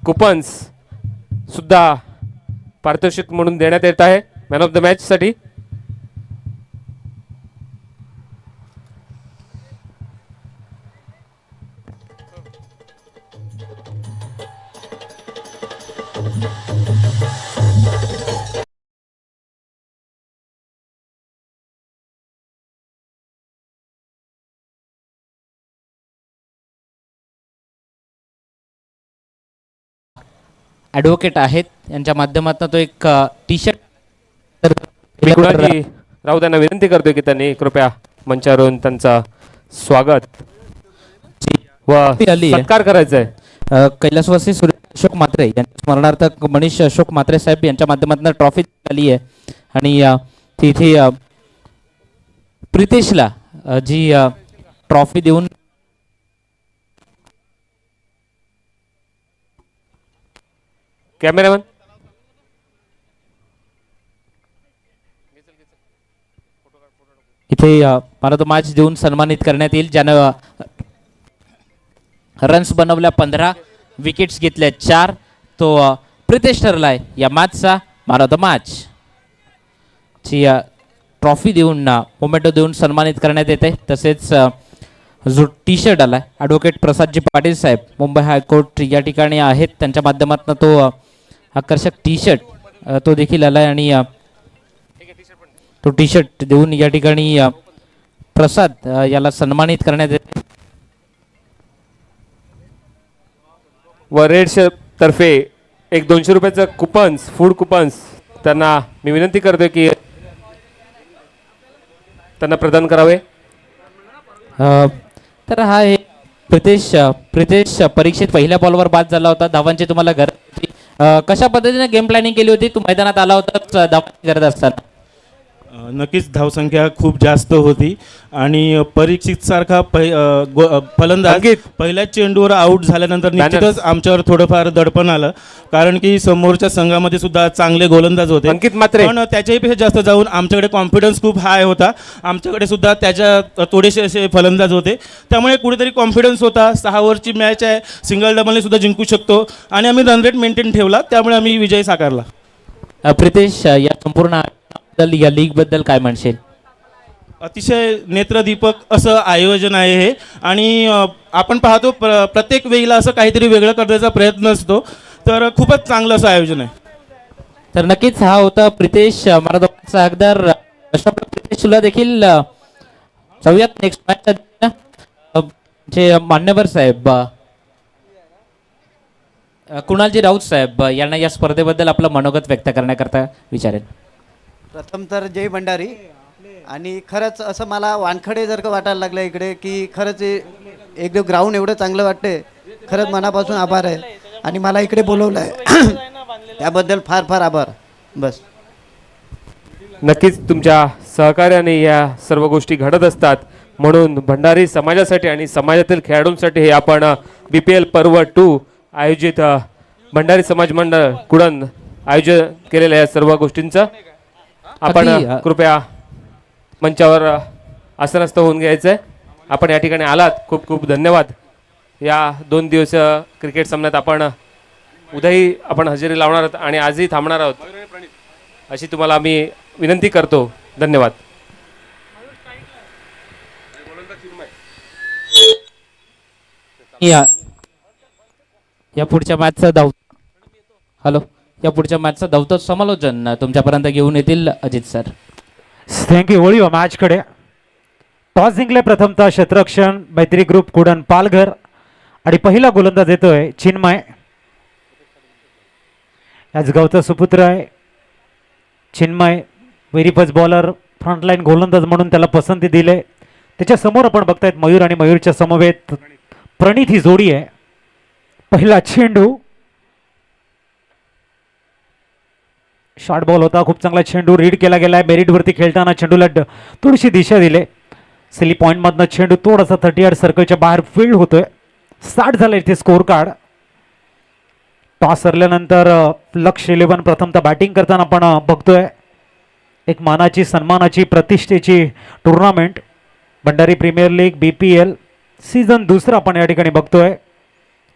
Coupons सुद्धा पारितोषिक म्हणून देण्यात येत आहे मॅन ऑफ द मॅच साठी. ॲडव्होकेट आहेत यांच्या माध्यमातून तो एक टी शर्ट गुणाजी राऊत यांना विनंती करतोय की त्यांनी कृपया मंचावरून त्यांचा स्वागत व आली आहे. सत्कार करायचा आहे. कैलासवासी अशोक म्हात्रे यांच्या स्मरणार्थ मनीष अशोक म्हात्रे साहेब यांच्या माध्यमातून ट्रॉफी आली आहे आणि तिथे प्रितेशला जी ट्रॉफी देऊन कॅमेरामॅन इथे मला तो मॅच देऊन सन्मानित करण्यात येईल ज्यानं रन्स बनवल्या 15 विकेट्स घेतल्या 4 तो प्रितेश ठरलाय या मॅचचा मॅन ऑफ द मॅच ची ट्रॉफी देऊन मोमेंटो देऊन सन्मानित करण्यात येते. तसेच जो टी शर्ट आलाय ॲडव्होकेट प्रसादजी पाटील साहेब मुंबई हायकोर्ट या ठिकाणी आहेत त्यांच्या माध्यमातून तो आकर्षक टी शर्ट तो देखील आलाय आणि तो टी शर्ट देऊन या ठिकाणी प्रसाद याला सन्मानित करण्यात येते. व रेड शर्ट तर्फे एक 200 रुपयाचं कुपन्स फूड कुपन्स त्यांना मी विनंती करतोय की त्यांना प्रदान करावे. तर हा एक प्रितेश परीक्षेत पहिल्या बॉलवर बाद झाला होता. धावांची तुम्हाला गरज होती. कशा पद्धतीने गेम प्लॅनिंग केली होती? तू मैदानात आला होता धावांची गरज असताना. नक्कीच धावसंख्या खूप जास्त होती आणि परीक्षित सारखा फलंदाज पहिल्याच चेंडूवर आऊट झाल्यानंतर निश्चितच आमच्यावर थोडंफार दडपण आलं कारण की समोरच्या संघामध्ये सुद्धा चांगले गोलंदाज होते अंकित म्हात्रे पण त्याच्याही पेक्षा जास्त जाऊन आमच्याकडे कॉन्फिडन्स खूप हाय होता. आमच्याकडे सुद्धा त्याच्या थोडेसे असे फलंदाज होते त्यामुळे कुठेतरी कॉन्फिडन्स होता. 6 ओव्हरची मॅच आहे सिंगल डबलने सुद्धा जिंकू शकतो आणि आम्ही रन रेट मेंटेन ठेवला त्यामुळे आम्ही विजय साकारला. प्रितेश या संपूर्ण या लीग बद्दल काय म्हणशील? अतिशय नेत्रदीपक असं आयोजन आहे हे आणि आपण पाहतो प्रत्येक वेळेला असं काहीतरी वेगळं करण्याचा प्रयत्न असतो तर खूपच चांगलं असं आयोजन आहे. तर नक्कीच हा होता प्रितेश मराठवाड्याचा हकदार. अशा प्रितेश तुला देखील जाऊयात नेक्स्ट मॅच जे मान्यवर साहेब कुणालजी राऊत साहेब यांना या स्पर्धेबद्दल आपलं मनोगत व्यक्त करण्याकरता विचारेल. प्रथम तर जय भंडारी. आणि खरंच असं मला वानखडे जर का वाटायला लागलं इकडे की खरंच एकदम ग्राउंड एवढं चांगलं वाटते. खरंच मनापासून आभार आहे आणि मला इकडे बोलवलं आहे त्याबद्दल फार फार आभार. बस नक्कीच तुमच्या सहकार्याने या सर्व गोष्टी घडत असतात म्हणून भंडारी समाजासाठी आणि समाजातील खेळाडूंसाठी हे आपण BPL पर्व 2 आयोजित भंडारी समाज मंडळ कुडण आयोजन केलेल्या या सर्व गोष्टींचं आपण कृपया मंचावर आसनस्थ होऊन घ्यायचं आहे. आपण या ठिकाणी आलात खूप खूप धन्यवाद. या 2 दिवसीय क्रिकेट सामन्यात आपण उद्याही आपण हजेरी लावणार आहोत आणि आजही थांबणार आहोत अशी तुम्हाला मी विनंती करतो. धन्यवाद. या पुढच्या मॅचचा या पुढच्या मॅचचं धावतं समालोचन तुमच्यापर्यंत घेऊन येतील अजित सर. थँक्यू. वळूया मॅचकडे. टॉस जिंकले प्रथमतः क्षेत्ररक्षण मैत्री ग्रुप कुडण पालघर आणि पहिला गोलंदाज येतोय चिन्मय. याच गावचा सुपुत्र आहे Chinmay. Very first bowler frontline गोलंदाज म्हणून त्याला पसंती दिले. त्याच्या समोर आपण बघतायत मयूर आणि मयूरच्या समवेत प्रणित ही जोडी आहे. पहिला चेंडू शॉर्ट बॉल होता. खूप चांगला चेंडू रीड केला गेलाय. मेरिटवरती खेळताना चेंडूला थोडीशी दिशा दिले. सिली पॉईंटमधनं चेंडू थोडासा 30 यार्ड सर्कलच्या बाहेर फील्ड होतोय. 60 झालं इथे स्कोर कार्ड. टॉस सरल्यानंतर लक्ष 11 प्रथमतः बॅटिंग करताना आपण बघतोय. एक मानाची सन्मानाची प्रतिष्ठेची tournament Bhandari premier league BPL season 2 आपण या ठिकाणी बघतोय.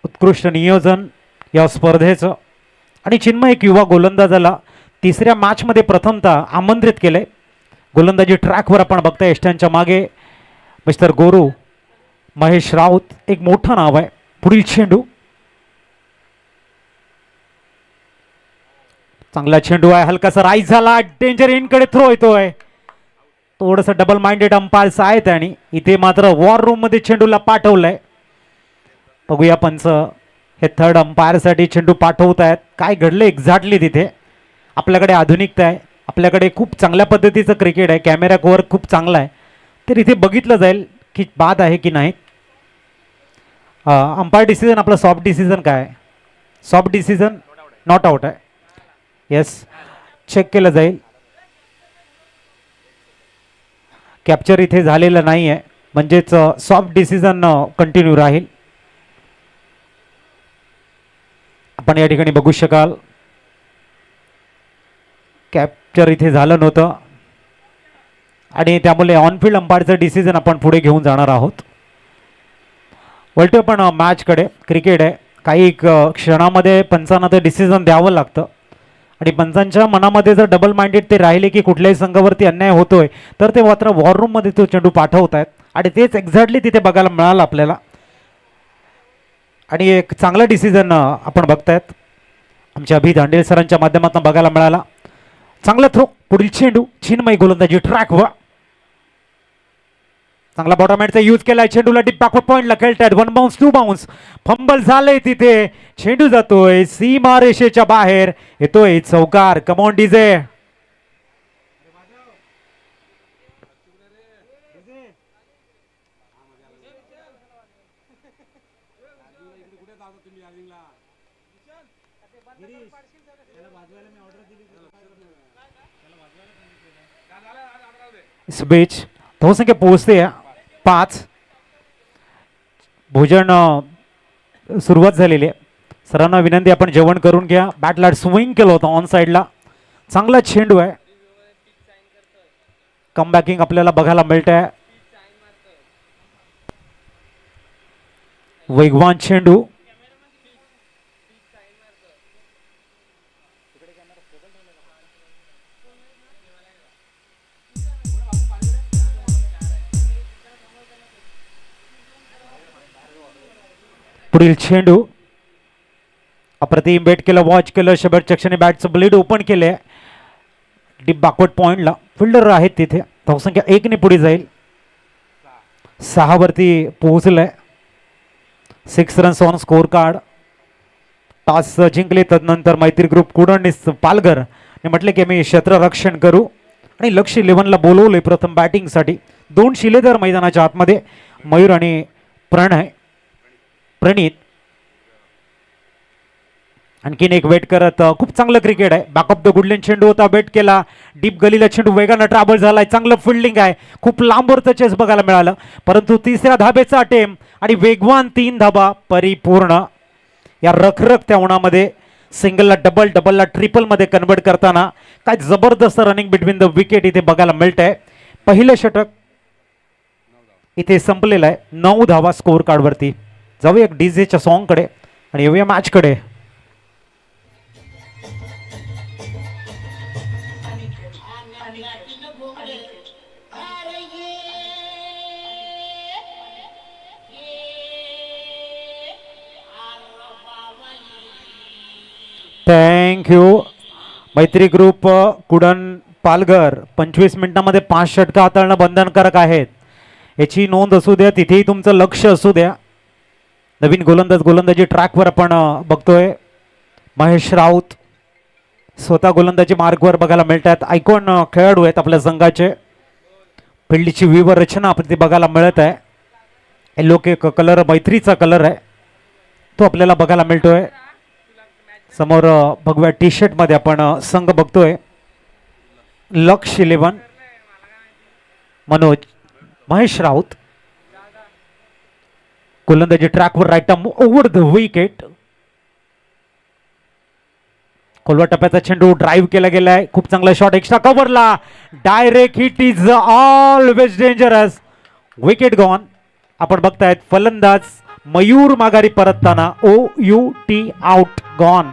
उत्कृष्ट नियोजन या स्पर्धेचं. आणि चिन्मय एक युवा गोलंदाजाला तिसऱ्या मॅचमध्ये प्रथमतः आमंत्रित केलंय. गोलंदाजी ट्रॅकवर आपण बघताय यष्ट्यांच्या मागे मिस्टर गोरू महेश राऊत एक मोठं नाव आहे. पुढील चेंडू, चांगला चेंडू आहे, हलकासा राईज झाला, डेंजर इनकडे थ्रो येतोय. थोडंसं डबल माइंडेड अंपायर्स आहेत आणि इथे मात्र वॉर रूम मध्ये चेंडूला पाठवलंय. बघूया पंच हे थर्ड अंपायरसाठी चेंडू पाठवत आहेत. काय घडलं एक्झॅक्टली तिथे? आपल्याकडे आधुनिकता आहे, आपल्याकडे खूप चांगल्या पद्धतीचं क्रिकेट आहे, कॅमेरा कव्हर खूप चांगला आहे, तर इथे बघितलं जाईल की बाद आहे की नाही. अंपायर डिसिजन आपला सॉफ्ट डिसिजन काय आहे? सॉफ्ट डिसिजन नॉट आउट आहे. येस, चेक केलं जाईल. कॅप्चर इथे झालेलं नाही आहे, म्हणजेच सॉफ्ट डिसिजन कंटिन्यू राहील. आपण या ठिकाणी बघू शकाल कॅप्चर इथे झालं नव्हतं आणि त्यामुळे ऑनफिल्ड अंपायरचं डिसिजन आपण पुढे घेऊन जाणार आहोत. वळतो पण मॅचकडे. क्रिकेट आहे, काही क्षणामध्ये पंचांना ते डिसिजन द्यावं लागतं आणि पंचांच्या मनामध्ये जर डबल माइंडेड ते राहिले की कुठल्याही संघावरती अन्याय होतोय तर ते मात्र वॉर रूममध्ये तो चेंडू पाठवत आहेत आणि तेच एक्झॅक्टली तिथे बघायला मिळालं आपल्याला. आणि एक चांगला डिसिजन आपण बघतायत आमच्या अभि दांडेल सरांच्या माध्यमातून बघायला मिळाला. चांगला थ्रो, पुढील चेंडू, चिन्मय गोलंदाजी ट्रॅकवर, चांगला बॉटमहॅंडचा यूज केलाय. चेंडूला डीप बॅकवर्ड पॉइंटला खेळतायत. 1 बाउन्स 2 बाउन्स, फंबल झालंय तिथे, चेंडू जातोय सीमा रेषेच्या बाहेर, येतोय चौकार. Come on DJ. इस बीच धावसंख्या पोहोचते 5. भोजन सुरुवात झालेली आहे. सरांना विनंती आपण जेवण करून घ्या. बॅटला स्विंग केलं होतं ऑन साईडला. चांगला चेंडू आहे. कमबॅकिंग आपल्याला बघायला मिळत आहे. वेगवान चेंडू, पुढील चेंडू अप्रतिम बेट केलं, वॉच केलं, शबेर चक्षाने बॅटचं ब्लेड ओपन केलंय डीप बॅकवर्ड पॉइंटला. फिल्डर आहेत तिथे. धावसंख्या 1 ने पुढे जाईल. 6 वरती पोहोचलंय. 6 runs on score card. Toss जिंकले तदनंतर मैत्री ग्रुप कुडणीस पालघर म्हटले की मी क्षेत्ररक्षण करू आणि लक्ष 11ला बोलवलंय प्रथम बॅटिंगसाठी. 2 शिलेदार मैदानाच्या आतमध्ये, मयूर आणि प्रणित. आणखीन एक वेट करत. खूप चांगलं क्रिकेट आहे. बॅकअप द गुडलेन चेंडू होता, वेट केला, डीप गलीला चेंडू वेगानं ट्रॅव्हल झालाय. चांगलं फिल्डिंग आहे, खूप लांबवरचं चेस बघायला मिळालं, परंतु तिसऱ्या धाबेचा अटेम्प्ट आणि वेगवान 3 धाबा परिपूर्ण. या रखरखत्या उन्हामध्ये सिंगलला डबल, डबलला ट्रिपलमध्ये कन्वर्ट करताना काय जबरदस्त रनिंग बिटवीन द विकेट इथे बघायला मिळत आहे. पहिलं षटक इथे संपलेलं आहे. 9 धावा स्कोर कार्डवरती. जाऊया एक डीजेच्या सॉन्गकडे आणि येऊया मॅचकडे. थँक्यू. मैत्री ग्रुप कुडण पालघर 25 मिनिटांमध्ये 5 षटकं हाताळणं बंधनकारक आहेत, याची नोंद असू द्या. तिथेही तुमचं लक्ष असू द्या. नवीन गोलंदाज गोलंदाजी ट्रॅकवर आपण बघतोय. महेश राऊत स्वतः गोलंदाजी मार्गवर बघायला मिळतात. आयकॉन खेळाडू आहेत आपल्या संघाचे. फिल्डची विवर रचना आपण ते बघायला मिळत आहे. येलो केक कलर मैत्रीचा कलर आहे, तो आपल्याला बघायला मिळतोय. समोर भगव्या टी शर्ट मध्ये आपण संघ बघतोय. लक्ष 11, मनोज, महेश राऊत. गोलंदाजी ट्रॅकवर right arm over the wicket. खोलवा टप्प्याचा चेंडू ड्राईव्ह केला गेलाय. खूप चांगला शॉट एक्स्ट्रा कव्हरला. Direct hit is always dangerous. Wicket gone. आपण बघतायत फलंदाज मयूर माघारी परतताना OUT आउट गॉन.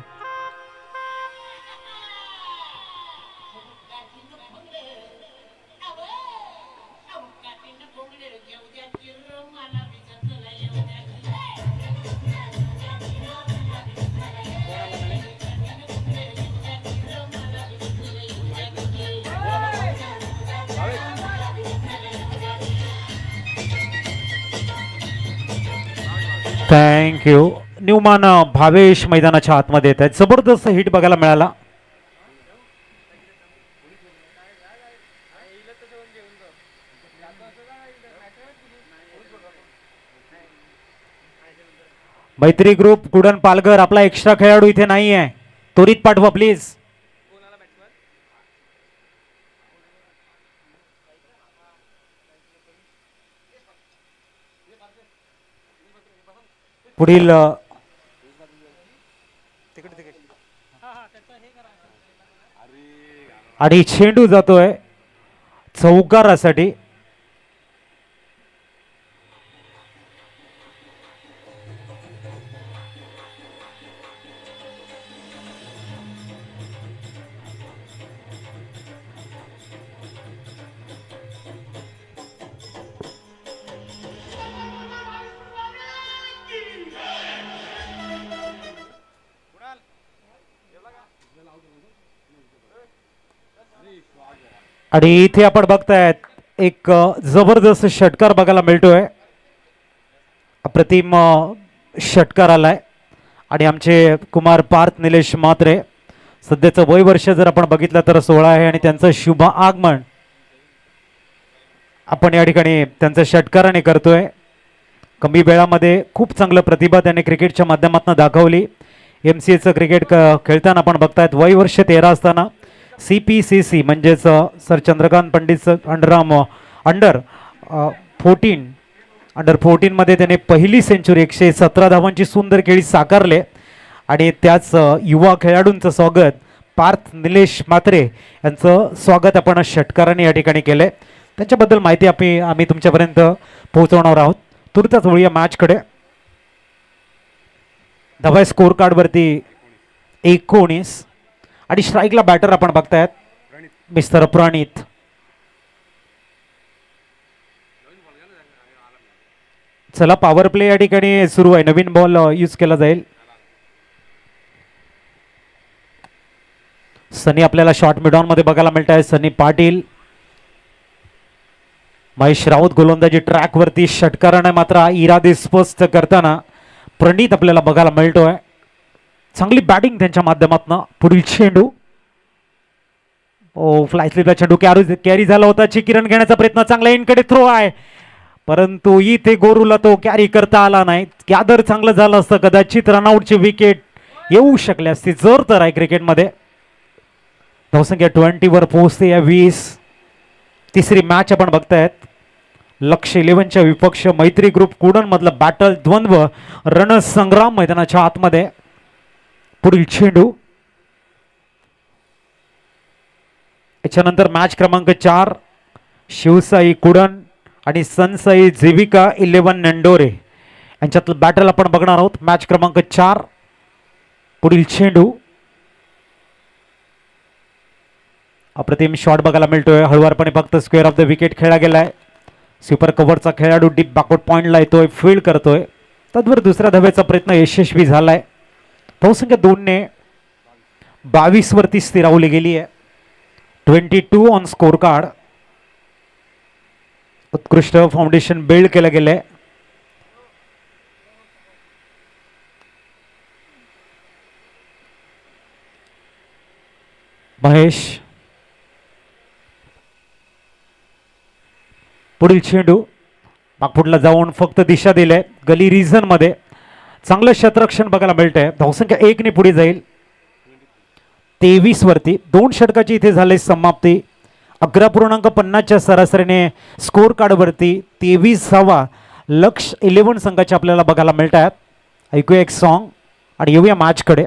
थँक्यू. न्यूमान भावेश मैदानाच्या आतमध्ये येत आहेत. जबरदस्त हिट बघायला मिळाला. मैत्री ग्रुप कुडन पालघर, आपला एक्स्ट्रा खेळाडू इथे नाही आहे, त्वरित पाठवा प्लीज. पुढील आणि चेंडू जातोय चौकारासाठी. आणि इथे आपण बघतायत एक जबरदस्त षटकार बघायला मिळतोय. अप्रतिम षटकार आलाय आणि आमचे कुमार पार्थ निलेश म्हात्रे, सध्याचं वय वर्ष जर आपण बघितलं तर 16 आहे आणि त्यांचं शुभ आगमन आपण या ठिकाणी त्यांचं षटकाराने करतोय. कमी वेळामध्ये खूप चांगलं प्रतिभा त्यांनी क्रिकेटच्या माध्यमातून दाखवली. MCAचं क्रिकेट खेळताना आपण बघतायत वय वर्ष 13 असताना CPCC म्हणजेच सर चंद्रकांत पंडित अंडर 14 मध्ये त्याने पहिली सेंचुरी 117 धावांची सुंदर खेळी साकारले. आणि त्याच युवा खेळाडूंचं स्वागत पार्थ निलेश म्हात्रे यांचं स्वागत आपण षटकाराने या ठिकाणी केलंय. त्याच्याबद्दल माहिती आम्ही तुमच्यापर्यंत पोहोचवणार आहोत. तुर्ताच वळूया मॅचकडे. धावा स्कोर कार्डवरती 19 आणि स्ट्राईकला बॅटर आपण बघतायत मिस्टर प्रणित. चला पॉवर प्ले या ठिकाणी सुरू आहे. नवीन बॉल यूज केला जाईल. सनी आपल्याला शॉर्ट मिडॉन मध्ये बघायला मिळत आहे. सनी पाटील, महेश राऊत गोलंदाजी ट्रॅक वरती षटकाराने मात्र इरादे स्पष्ट करताना प्रणित आपल्याला बघायला मिळतोय. चांगली बॅटिंग त्यांच्या माध्यमातून. पुढील चेंडू फ्लाय स्लिपला चेंडू कॅरी झाला होता. चिकिरण घेण्याचा प्रयत्न, चांगला इनकडे थ्रो आहे परंतु इथे गोरूला तो कॅरी करता आला नाही. कॅदर चांगलं झालं असतं कदाचित रनआउटची विकेट येऊ शकली असती जर तर आहे क्रिकेटमध्ये. धावसंख्या 20 वर पोहोचते या 20. तिसरी मॅच आपण बघतायत. लक्ष 11च्या विपक्ष मैत्री ग्रुप कुडन मधलं बॅटल द्वंद्व रणसंग्राम मैदानाच्या आतमध्ये. पुढील चेंडू याच्यानंतर मॅच क्रमांक 4 शिवसाई कुडन आणि सनसाई जीविका 11 नंडोरे यांच्यातलं बॅटल आपण बघणार आहोत. मॅच क्रमांक 4. पुढील चेंडू अप्रतिम शॉट बघायला मिळतोय. हळुवारपणे फक्त स्क्वेअर ऑफ द विकेट खेळला गेलाय. सुपर कव्हरचा खेळाडू डीप बॅकवर्ड पॉइंटला येतोय, फील्ड करतोय. तद्वर दुसऱ्या धावेचा प्रयत्न यशस्वी झालाय. धावसंख्या 2 ने 22 वरती स्थिरावली गेली आहे. 22 ऑन स्कोर कार्ड. उत्कृष्ट फाउंडेशन बिल्ड केलं गेलंय. महेश, पुढील चेंडू पाकपुटला जाऊन फक्त दिशा दिले. गली रिझन मध्ये चांगलं क्षेत्ररक्षण बघायला मिळतंय. धावसंख्या 1 ने पुढे जाईल 23 वरती. 2 षटकाची इथे झाले समाप्ती. 11.50च्या सरासरीने स्कोर कार्डवरती 23वा लक्ष 11 संघाचे आपल्याला बघायला मिळतात. ऐकूया एक सॉन्ग आणि येऊया मॅचकडे.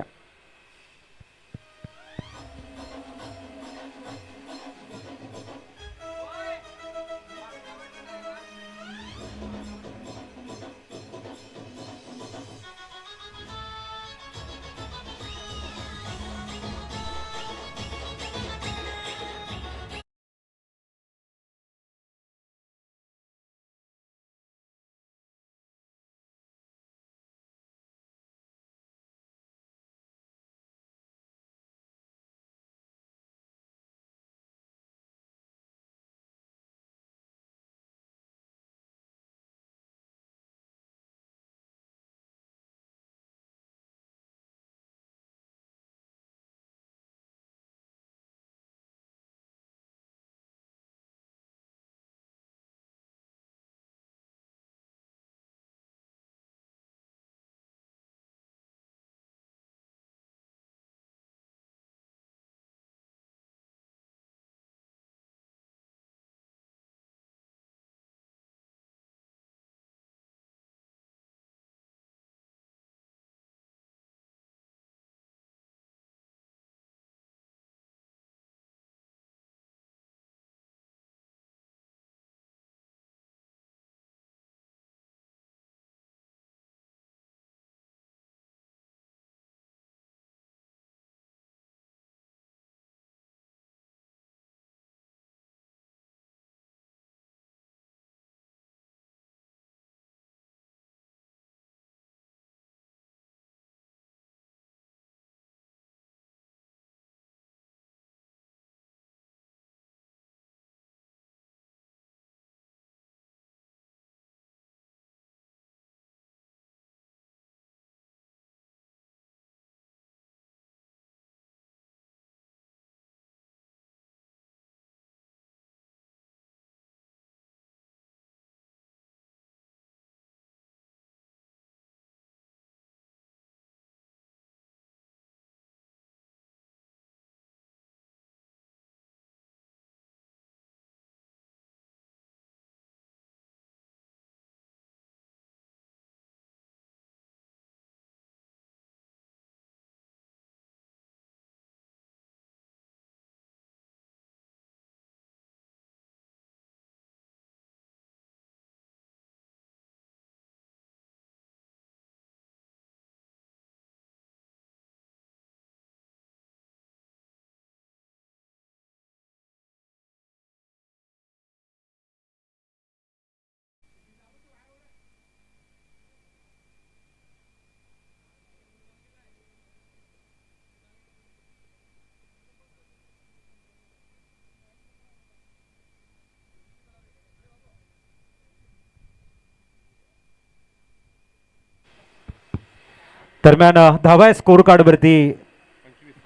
दरम्यान धावा स्कोर कार्डवरती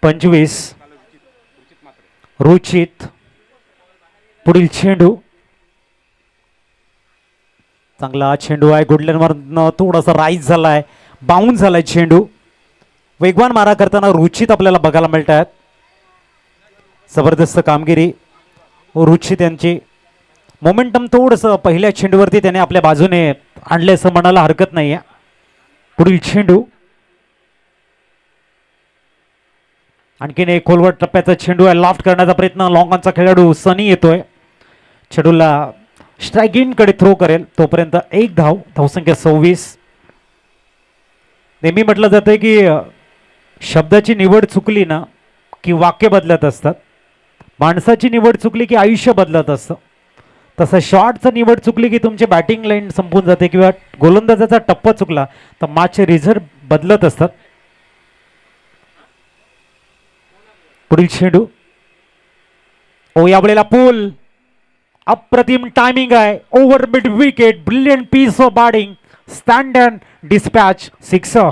25. रुचित पुढील चेंडू चांगला चेंडू आहे. गुडलनवरनं थोडासा राईज झालाय, बाउन्स झालाय चेंडू. वेगवान मारा करताना रुचित आपल्याला बघायला मिळत आहेत. जबरदस्त कामगिरी रुचित यांची. मोमेंटम थोडंसं पहिल्या चेंडूवरती त्याने आपल्या बाजूने आणले असं म्हणायला हरकत नाही आहे. पुढील चेंडू आणखीन एक खोलवट टप्प्याचा चेंडू आहे. लॉफ्ट करण्याचा प्रयत्न, लॉंग ऑनचा खेळाडू सनी येतोय. चेंडूला स्ट्राईक इन कडे थ्रो करेल. तोपर्यंत एक धाव, धावसंख्या 26. नेहमी म्हटलं जातं की शब्दाची निवड चुकली ना की वाक्य बदलत असतात, माणसाची निवड चुकली की आयुष्य बदलत असतं. तसं शॉटचं निवड चुकली की तुमची बॅटिंग लाईन संपून जाते किंवा गोलंदाजाचा टप्पा चुकला तर मॅचचे रिझल्ट बदलत असतात. पुढील चेंडू यावेळेला पूल. अप्रतिम टायमिंग आहे. Over mid wicket, brilliant piece of batting, stand and dispatch, 6.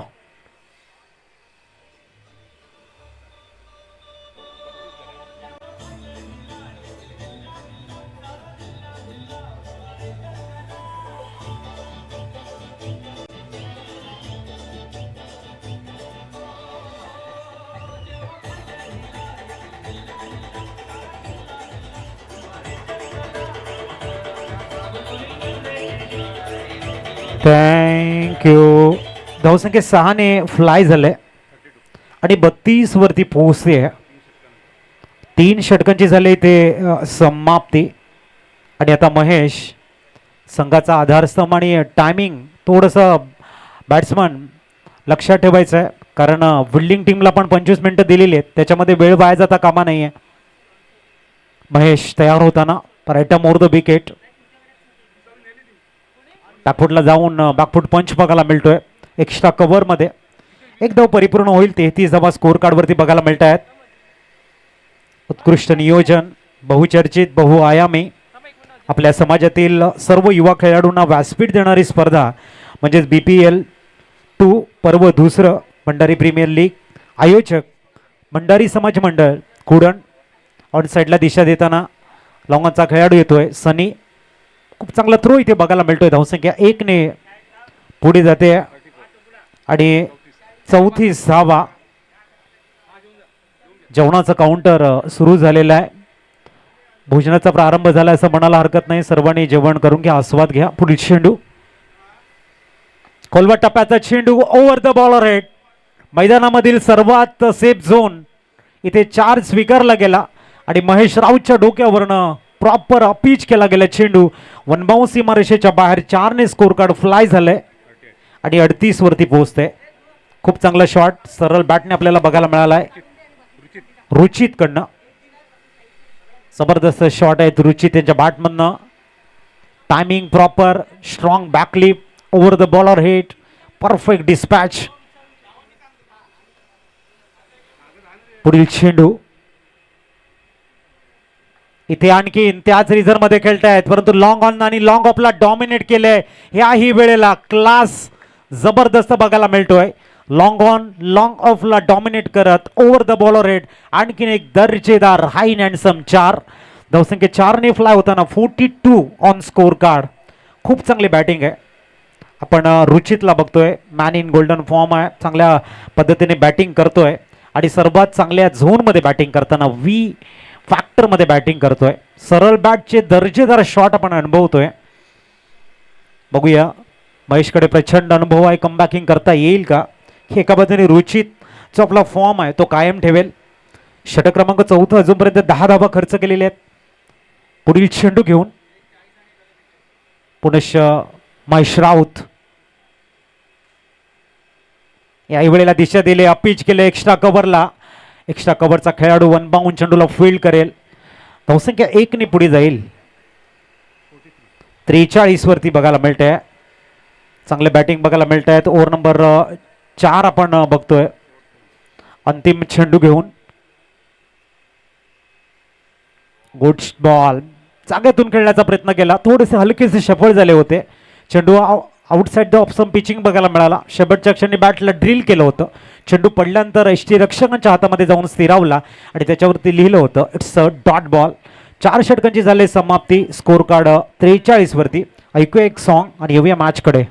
Thank you. धावसंख्या 6ने फ्लाय झाले आणि 32 वरती पोहोचते. 3 षटकांची झाले ते समाप्ती. आणि आता महेश संघाचा आधारस्तंभ आणि टायमिंग थोडंसं बॅट्समन लक्षात ठेवायचं आहे, कारण फिल्डिंग टीमला पण 25 मिनिटं दिलेली आहेत, त्याच्यामध्ये वेळ वाया जाता कामा नाही आहे. महेश तयार होताना राईट मोर द विकेट. बॅकफुटला जाऊन बॅकफुट पंच बघायला मिळतोय. एक्स्ट्रा कव्हरमध्ये एक धाव परिपूर्ण होईल. 33 धावा स्कोर कार्डवरती बघायला मिळत आहेत. उत्कृष्ट नियोजन, बहुचर्चित, बहुआयामी, आपल्या समाजातील सर्व युवा खेळाडूंना व्यासपीठ देणारी स्पर्धा म्हणजेच BPL 2 पर्व 2 भंडारी प्रीमियर लीग. आयोजक भंडारी समाज मंडळ कुडण. ऑन साईडला दिशा देताना लॉंगॉनचा खेळाडू येतोय सनी. खूप चांगला थ्रो इथे बघायला मिळतोय. धावसंख्या 1 ने पुढे जाते आणि 34 धावा. जेवणाचं काउंटर सुरू झालेलं आहे. भोजनाचा प्रारंभ झाला असं म्हणायला हरकत नाही. सर्वांनी जेवण करून घ्या, आस्वाद घ्या. पुढील चेंडू खोलवा टप्प्याचा चेंडू ओव्हर द बॉलर हेड. मैदानामधील सर्वात सेफ झोन इथे 4 स्वीकारला गेला आणि महेश राऊतच्या डोक्यावरनं प्रॉपर अपीच केला गेला चेंडू वनबाउंस सीमारेषेच्या बाहेर. 4 ने स्कोर कार्ड फ्लाय झालंय आणि 38 वरती पोहोचते. खूप चांगला शॉट सरळ बॅटने आपल्याला बघायला मिळालाय रुचित कडनं. जबरदस्त शॉट आहेत रुचित त्यांच्या बॅटमधनं. Timing proper, strong backlift, over the bowler hit, perfect dispatch. पुढील चेंडू इथे आणखीन त्याच रिझर्व मध्ये खेळतायत, परंतु लॉंग ऑन आणि लॉंग ऑफला डॉमिनेट केलंय. ह्याही वेळेला क्लास जबरदस्त बघायला मिळतोय. लॉंग ऑन लॉंग ऑफला डॉमिनेट करत ओव्हर द बॉलर हेड आणखीन एक दर्जेदार हाय हँडसम 4. धावसंख्या 4 ने फ्लाय होताना 42 ऑन स्कोर कार्ड. खूप चांगली बॅटिंग आहे. आपण रुचितला बघतोय, मॅन इन गोल्डन फॉर्म आहे, चांगल्या पद्धतीने बॅटिंग करतोय आणि सर्वात चांगल्या झोनमध्ये बॅटिंग करताना फॅक्टरमध्ये बॅटिंग करतोय. सरळ बॅटचे दर्जेदार शॉट आपण अनुभवतोय. बघूया महेशकडे प्रचंड अनुभव आहे. कमबॅकिंग करता येईल का? एका बाजूने रुचितचा आपला फॉर्म आहे तो कायम ठेवेल. षटक क्रमांक 4 अजूनपर्यंत 10 धावा खर्च केलेले आहेत. पुढील चेंडू घेऊन पुनश्च महेश राऊत. याही वेळेला दिशा दिली, अपीच केले एक्स्ट्रा कव्हरला. एक्स्ट्रा कव्हरचा खेळाडू वन बाउंड चेंडूला फील्ड करेल. धावसंख्या 1 ने पुढे जाईल. 43 वरती बघायला मिळतंय. चांगले बॅटिंग बघायला मिळत आहेत. ओव्हर नंबर 4 आपण बघतोय. अंतिम चेंडू घेऊन गुड बॉल जागेतून खेळण्याचा प्रयत्न केला. थोडेसे हलकेसे सफळ झाले होते. चेंडू आउटसाईड द ऑफ पिचिंग बघायला मिळाला. शेवटच्या क्षणी बॅटला ड्रिल केलं होतं. चेंडू पडल्यानंतर यष्टीरक्षकांच्या हातामध्ये जाऊन स्थिरावला आणि त्याच्यावरती लिहिलं होतं इट्स अ डॉट बॉल. 4 षटकांची झाली समाप्ती. स्कोर कार्ड 43 वरती. ऐकूया एक सॉन्ग आणि येऊया मॅचकडे.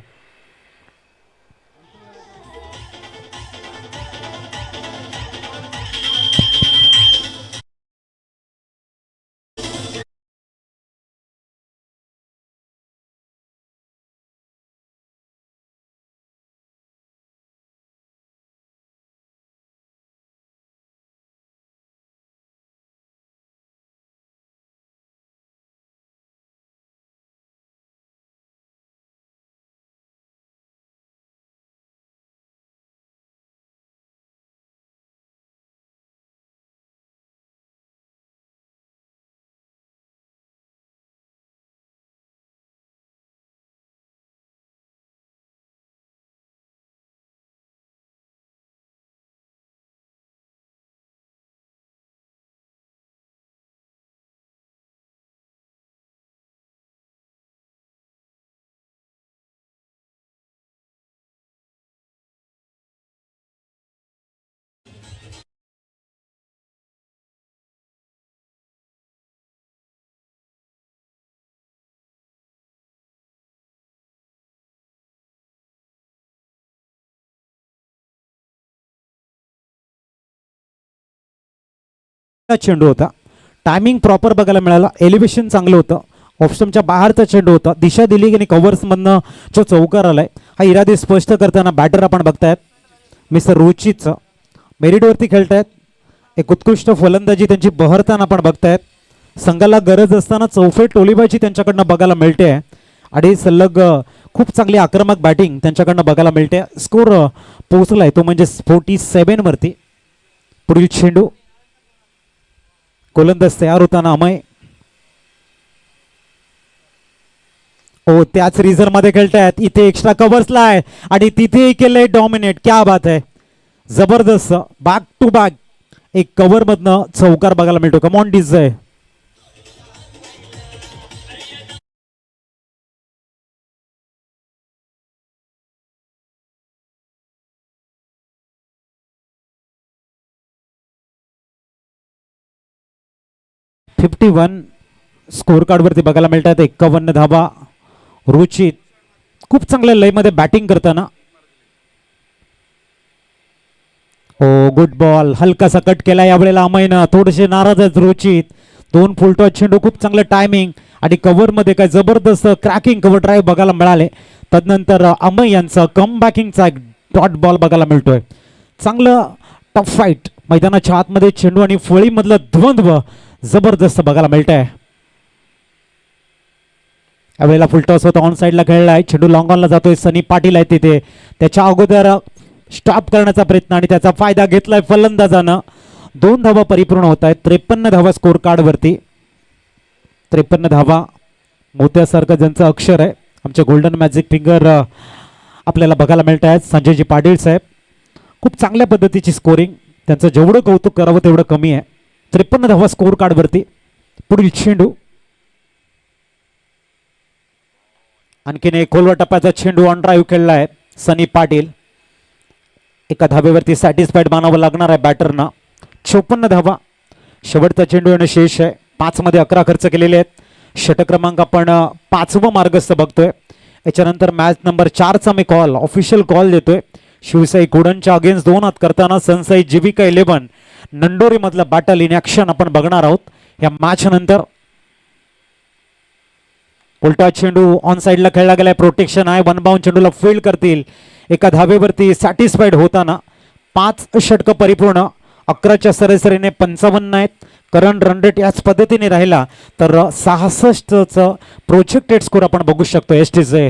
चेंडू होता. टायमिंग प्रॉपर बघायला मिळाला. एलिव्हेशन चांगलं होतं. ऑफस्टमच्या बाहेरचा चेंडू होता. दिशा दिली आणि कव्हर्समधनं जो चौकार आलाय हा इरादे स्पष्ट करताना बॅटर आपण बघतायत मिस्टर रुचित मेरिटवरती खेळतायत. एक उत्कृष्ट फलंदाजी त्यांची बहरताना आपण बघतायत. संघाला गरज असताना चौफेर टोलीबाजी त्यांच्याकडनं बघायला मिळते आणि सलग खूप चांगली आक्रमक बॅटिंग त्यांच्याकडनं बघायला मिळते. स्कोर पोहोचलाय तो म्हणजे 47 वरती. पुढील चेंडू गोलंदाज तयार होताना अमय. हो त्याच रिझर्व मध्ये खेळतायत. इथे एक्स्ट्रा कव्हर्सला आहे आणि तिथेही केलंय डॉमिनेट. क्या बात आहे. जबरदस्त बॅक टू बॅक एक कव्हर मधनं चौकार बघायला मिळतो. कमॉन डिझाय. स्कोर कार्ड वरती बघायला मिळतात 51 धावा. रुचित खूप चांगल्या लयमध्ये बॅटिंग करताना. ओ गुड बॉल. हलकासा कट केला यावेळेला अमयनं. थोडेसे नाराज आहेत रुचित. 2 फुलटॉस चेंडू खूप चांगलं टायमिंग आणि कव्हर मध्ये काय जबरदस्त क्रॅकिंग कव्हर ड्राईव्ह बघायला मिळाले. तदनंतर अमय यांचा कम बॅकिंगचा एक डॉट बॉल बघायला मिळतोय. चांगलं टफ फाईट मैदानाच्या आतमध्ये चेंडू आणि फळीमधलं द्वंद्व जबरदस्त बघायला मिळत आहे. यावेळेला फुलटॉस होता. ऑन साईडला खेळलाय. चेंडू लॉंग ऑनला जातोय. सनी पाटील आहे तिथे. त्याच्या अगोदर स्टॉप करण्याचा प्रयत्न आणि त्याचा फायदा घेतलाय फलंदाजानं. 2 धावा परिपूर्ण होत आहेत. 53 धावा स्कोर कार्ड वरती. 53 धावा मोत्यासारखं ज्यांचं अक्षर आहे आमचे गोल्डन मॅजिक फिंगर आपल्याला बघायला मिळत आहेत. संजयजी पाटील साहेब खूप चांगल्या पद्धतीची स्कोरिंग. त्यांचं जेवढं कौतुक करावं तेवढं कमी आहे. 53 धावा स्कोर कार्ड वरती. पुढील चेंडू आणखीन एक खोलवर टप्प्याचा चेंडू ऑन ड्राईव्ह खेळला आहे सनी पाटील. एका धाब्यावरती सॅटिस्फाईड मानावं लागणार आहे बॅटरना. 54 धावा शेवटचा चेंडू येणं शेष आहे. 5 मध्ये 11 खर्च केलेले आहेत. षटक क्रमांक आपण 5वं मार्गस्थ बघतोय. याच्यानंतर मॅच नंबर 4चा मी कॉल ऑफिशियल कॉल देतोय. शिवसाई कुडनच्या अगेन्स्ट 2 हात करताना सनसाई जीविका 11 नंडोरी मधलं बॅटल इन ऍक्शन आपण बघणार आहोत या मॅच नंतर. उलटा चेंडू ऑन साइडला खेळला गेलाय. प्रोटेक्शन आहे. 1 बाउंड चेंडूला फील्ड करतील. एका धावेवरती सॅटिस्फाईड होताना 5 षटकं परिपूर्ण. 11च्या सरासरीने 55 आहेत. करंट रन रेट याच पद्धतीने राहिला तर 66चं प्रोजेक्टेड स्कोर आपण बघू शकतो एसटीचे.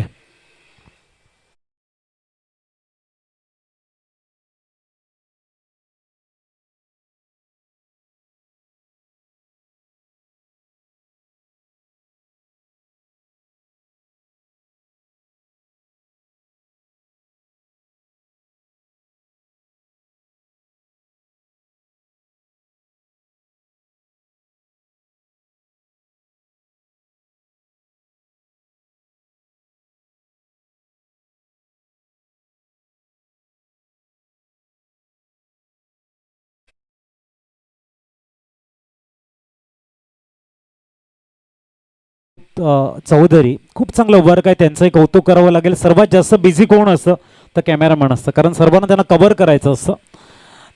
चौधरी खूप चांगलं वर्क आहे, त्यांचंही कौतुक करावं लागेल. सर्वात जास्त बिझी कोण असतं तर कॅमेरामॅन असतं, कारण सर्वांना त्यांना कव्हर करायचं असतं.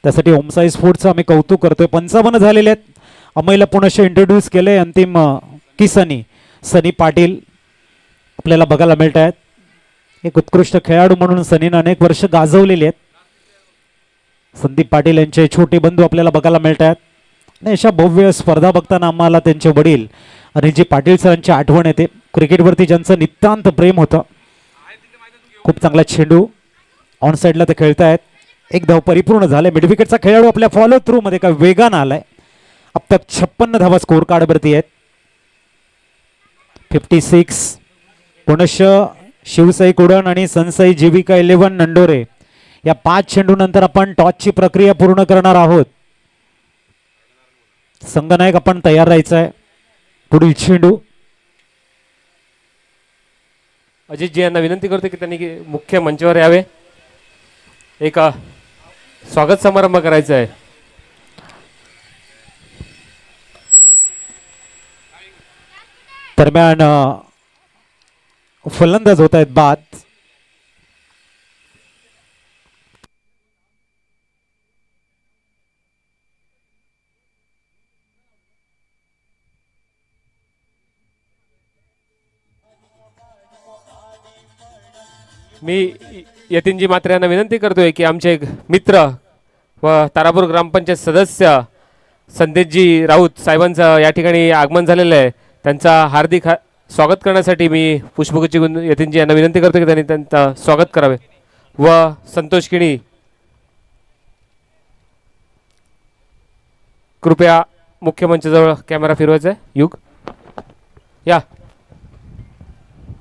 त्यासाठी ओमसाई स्पोर्ट्सचं आम्ही कौतुक करतोय. 55 झालेले आहेत. अमयला पुनश्च इंट्रोड्यूस केले. अंतिम की सनी पाटील आपल्याला बघायला मिळत आहेत. एक उत्कृष्ट खेळाडू म्हणून सनीनं अनेक वर्ष गाजवलेली आहेत. संदीप पाटील यांचे छोटे बंधू आपल्याला बघायला मिळत आहेत. आणि अशा भव्य स्पर्धा बघताना आम्हाला त्यांचे वडील रणजी पाटील सरांची आठवण येते. क्रिकेटवरती ज्यांचं नितांत प्रेम होतं. खूप चांगला चेंडू ऑन साईडला ते खेळतायत. एक धाव परिपूर्ण झाले. मिडविकेटचा खेळाडू आपल्या फॉलो थ्रू मध्ये काय वेगानं आलाय. अब तक 56 धावा स्कोर कार्डवरती आहेत. 56 पुनश्च शिवसाई कुडण आणि सनसाई जीविका 11 नंडोरे या 5 चेंडू नंतर आपण टॉसची प्रक्रिया पूर्ण करणार आहोत. संघनायक आपण तयार राहायचं आहे. पुढील चेंडू अजितजी यांना विनंती करतो की त्यांनी मुख्य मंचावर यावे. एक स्वागत समारंभ करायचा आहे. दरम्यान फलंदाज होत आहेत बाद. मी यतीनजी मात्र यांना विनंती करतोय की आमचे एक मित्र व तारापूर ग्रामपंचायत सदस्य संदेशजी राऊत साहेबांचं या ठिकाणी आगमन झालेलं आहे. त्यांचा हार्दिक स्वागत करण्यासाठी मी पुष्पगुच्छ यतीनजी यांना विनंती करतो की त्यांनी त्यांचं स्वागत करावे. व संतोष किणी कृपया मुख्य मंचाजवळ कॅमेरा फिरवायचा आहे. युग या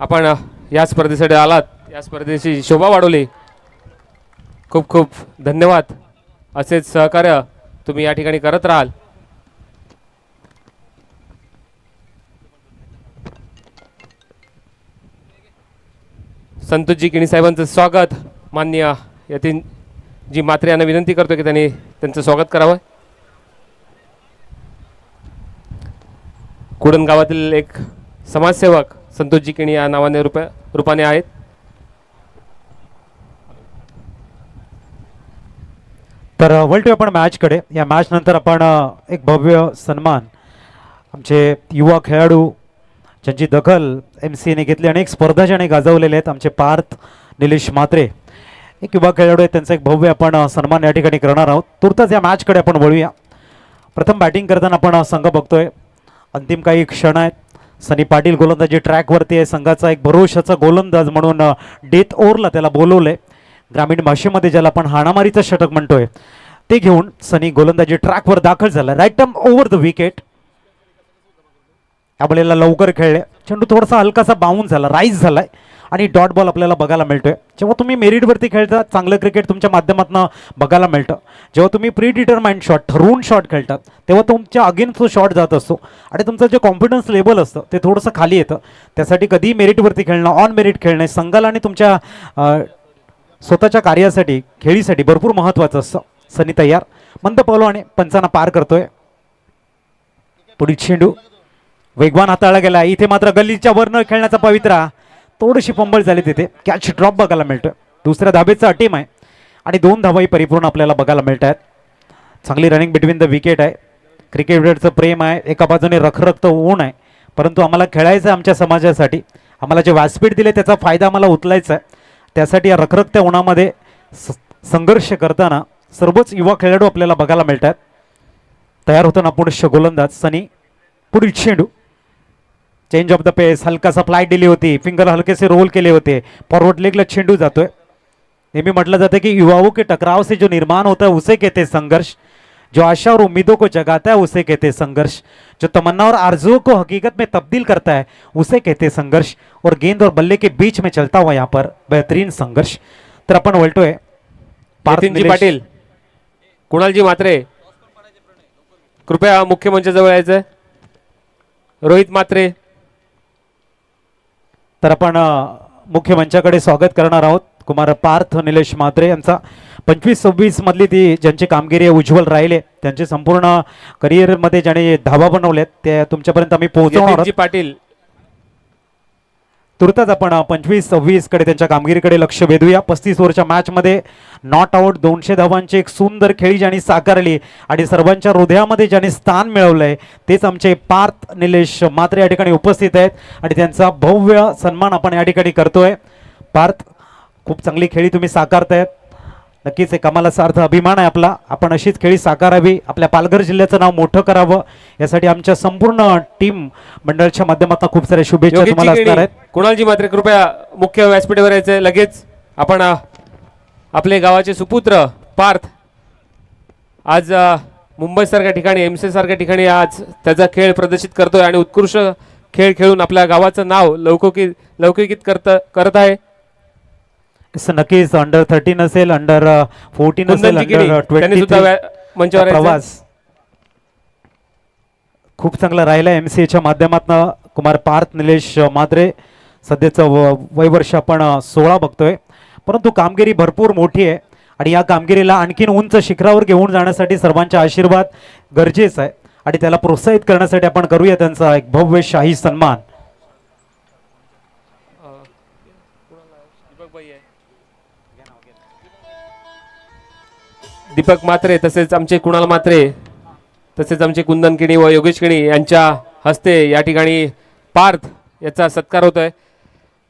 आपण या स्पर्धेसाठी आलात. या स्पर्धेची शोभा वाढवली. खूप खूप धन्यवाद. असेच सहकार्य तुम्ही या ठिकाणी करत राहाल. संतोषजी किणी साहेबांचं स्वागत. माननीय यतीनजी मात्रे यांना विनंती करतो की त्यांनी त्यांचं स्वागत करावं. कुडण गावातील एक समाजसेवक संतोषजी किणी या नावाने रूपाने आहेत. तर वळतोय आपण मॅचकडे. या मॅच नंतर आपण एक भव्य सन्मान आमचे युवा खेळाडू ज्यांची दखल MCAने घेतली, अनेक स्पर्धा ज्याने गाजवलेले आहेत, आमचे पार्थ निलेश म्हात्रे एक युवा खेळाडू आहेत, त्यांचा एक भव्य आपण सन्मान या ठिकाणी करणार आहोत. तुर्तास या मॅचकडे आपण वळूया. प्रथम बॅटिंग करताना आपण संघ बघतोय. अंतिम काही क्षण आहेत. सनी पाटील गोलंदाजी ट्रॅकवरती आहे. संघाचा एक भरोशाचा गोलंदाज म्हणून डेथ ओव्हरला त्याला बोलवलंय. ग्रामीण भाषेमध्ये ज्याला आपण हाणामारीचं षटक म्हणतोय ते घेऊन सनी गोलंदाजी ट्रॅकवर दाखल झाला. Right arm over the wicket. या बॉलला लवकर खेळले. चेंडू थोडासा हलकासा बाउन्स झाला, राईज झालाय आणि डॉट बॉल आपल्याला बघायला मिळतोय. जेव्हा तुम्ही मेरिटवरती खेळता चांगलं क्रिकेट तुमच्या माध्यमातून बघायला मिळतं. जेव्हा तुम्ही प्री डिटरमाइंड शॉट ठरवून शॉट खेळतात तेव्हा तुमच्या अगेन्स्ट तो शॉट जात असतो आणि तुमचं जे कॉन्फिडन्स लेवल असतं ते थोडंसं खाली येतं. त्यासाठी कधी मेरिटवरती खेळणं, ऑन मेरिट खेळणं संघाला आणि तुमच्या स्वतःच्या कार्यासाठी खेळीसाठी भरपूर महत्त्वाचं असतं. सनी तयार. मंद पहलवान पंचांना पार करतोय. पुढील चेंडू वेगवान हाताळला गेला. इथे मात्र गल्लीच्या वरनं खेळण्याचा पवित्रा थोडीशी पंबळ झाली. तिथे कॅच ड्रॉप बघायला मिळतोय. दुसऱ्या धाबेचा अटीम आहे आणि 2 धावाही परिपूर्ण आपल्याला बघायला मिळत आहेत. चांगली रनिंग बिटवीन द विकेट आहे. क्रिकेटचं प्रेम आहे. एका बाजूने रखरखतं ऊन आहे, परंतु आम्हाला खेळायचं आहे आमच्या समाजासाठी. आम्हाला जे व्यासपीठ दिले त्याचा फायदा आम्हाला उचलायचा आहे. त्यासाठी या रखरखत्या उन्हामध्ये संघर्ष करताना सर्वच युवा खेळाडू आपल्याला बघायला मिळत आहेत. तयार होताना पुढे गोलंदाज सनी. पुढील चेंडू चेंज ऑफ द पेस. हलकासा फ्लाईट दिली होती. फिंगर हलकेसे रोल केले होते. फॉरवर्ड लेगला चेंडू जातोय. नेहमी म्हटलं जातं की युवाओं के टकराव से जो निर्माण होता है उसे कहते संघर्ष. जो आशा और उम्मीदों को जगाता है उसे कहते संघर्ष. जो तमन्ना और आरजुओं को हकीकत में तब्दील करता है उसे कहते संघर्ष. और गेंद और बल्ले के बीच में चलता हुआ यहाँ पर बेहतरीन संघर्ष. तर आपण वळतोय यतीनजी पाटील, कुणालजी म्हात्रे कृपया मुख्य मंचाजवळ यायचं. रोहित म्हात्रे. तर आपण मुख्य मंचाकडे स्वागत करणार आहोत. कुमार पार्थ निलेश म्हात्रे यांचा 25-26 मधली ती ज्यांची कामगिरी उज्ज्वल राहिले, त्यांचे संपूर्ण करिअरमध्ये ज्याने धावा बनवल्यात ते तुमच्यापर्यंत आम्ही पोहोचवणार यतीनजी आहोत. पाटील तुर्ताच आपण 25-26 कडे त्यांच्या कामगिरीकडे लक्ष वेधूया. 35 ओव्हरच्या मॅचमध्ये नॉट आउट 200 धावांची एक सुंदर खेळी ज्यांनी साकारली आणि सर्वांच्या हृदयामध्ये ज्यांनी स्थान मिळवलंय तेच आमचे पार्थ निलेश मात्रे या ठिकाणी उपस्थित आहेत आणि त्यांचा भव्य सन्मान आपण या ठिकाणी करतोय. पार्थ, खूप चांगली खेळी तुम्ही साकारतायत. नक्कीच एक कमाला सार्थ अभिमान आहे आपला. आपण अशीच खेळी साकारावी, आपल्या पालघर जिल्ह्याचं नाव मोठं करावं, यासाठी आमच्या संपूर्ण टीम मंडळाच्या माध्यमातून खूप साऱ्या शुभेच्छा योगेशजी तुम्हाला असणार केणी, आहेत. कुणालजी मात्रे कृपया मुख्य व्यासपीठावर यायचे. लगेच आपण आपले गावाचे सुपुत्र पार्थ आज मुंबईसारख्या ठिकाणी एमसी सारख्या ठिकाणी आज त्याचा खेळ प्रदर्शित करतोय आणि उत्कृष्ट खेळ खेळून आपल्या गावाचं नाव लौकिकीत करत आहे. नक्कीच अंडर 13 असेल, अंडर 14 असेल, कुंदनजी केणी, अंडर त्यांनी सुद्धा 23 मंचावर यायचंय. प्रवास खूप चांगला राहिला एमसीएच्या माध्यमातून. कुमार पार्थ निलेश मात्रे सध्याचं वयवर्ष आपण 16 बघतोय, परंतु कामगिरी भरपूर मोठी आहे आणि या कामगिरीला आणखीन उंच शिखरावर घेऊन जाण्यासाठी सर्वांचा आशीर्वाद गरजेचा आहे आणि त्याला प्रोत्साहित करण्यासाठी आपण करूया त्यांचा एक भव्य शाही सन्मान. दीपक मात्रे तसेच आमचे कुणाल मात्रे तसेच आमचे कुंदन केणी व योगेश केणी यांच्या हस्ते या ठिकाणी पार्थ याचा सत्कार होतोय.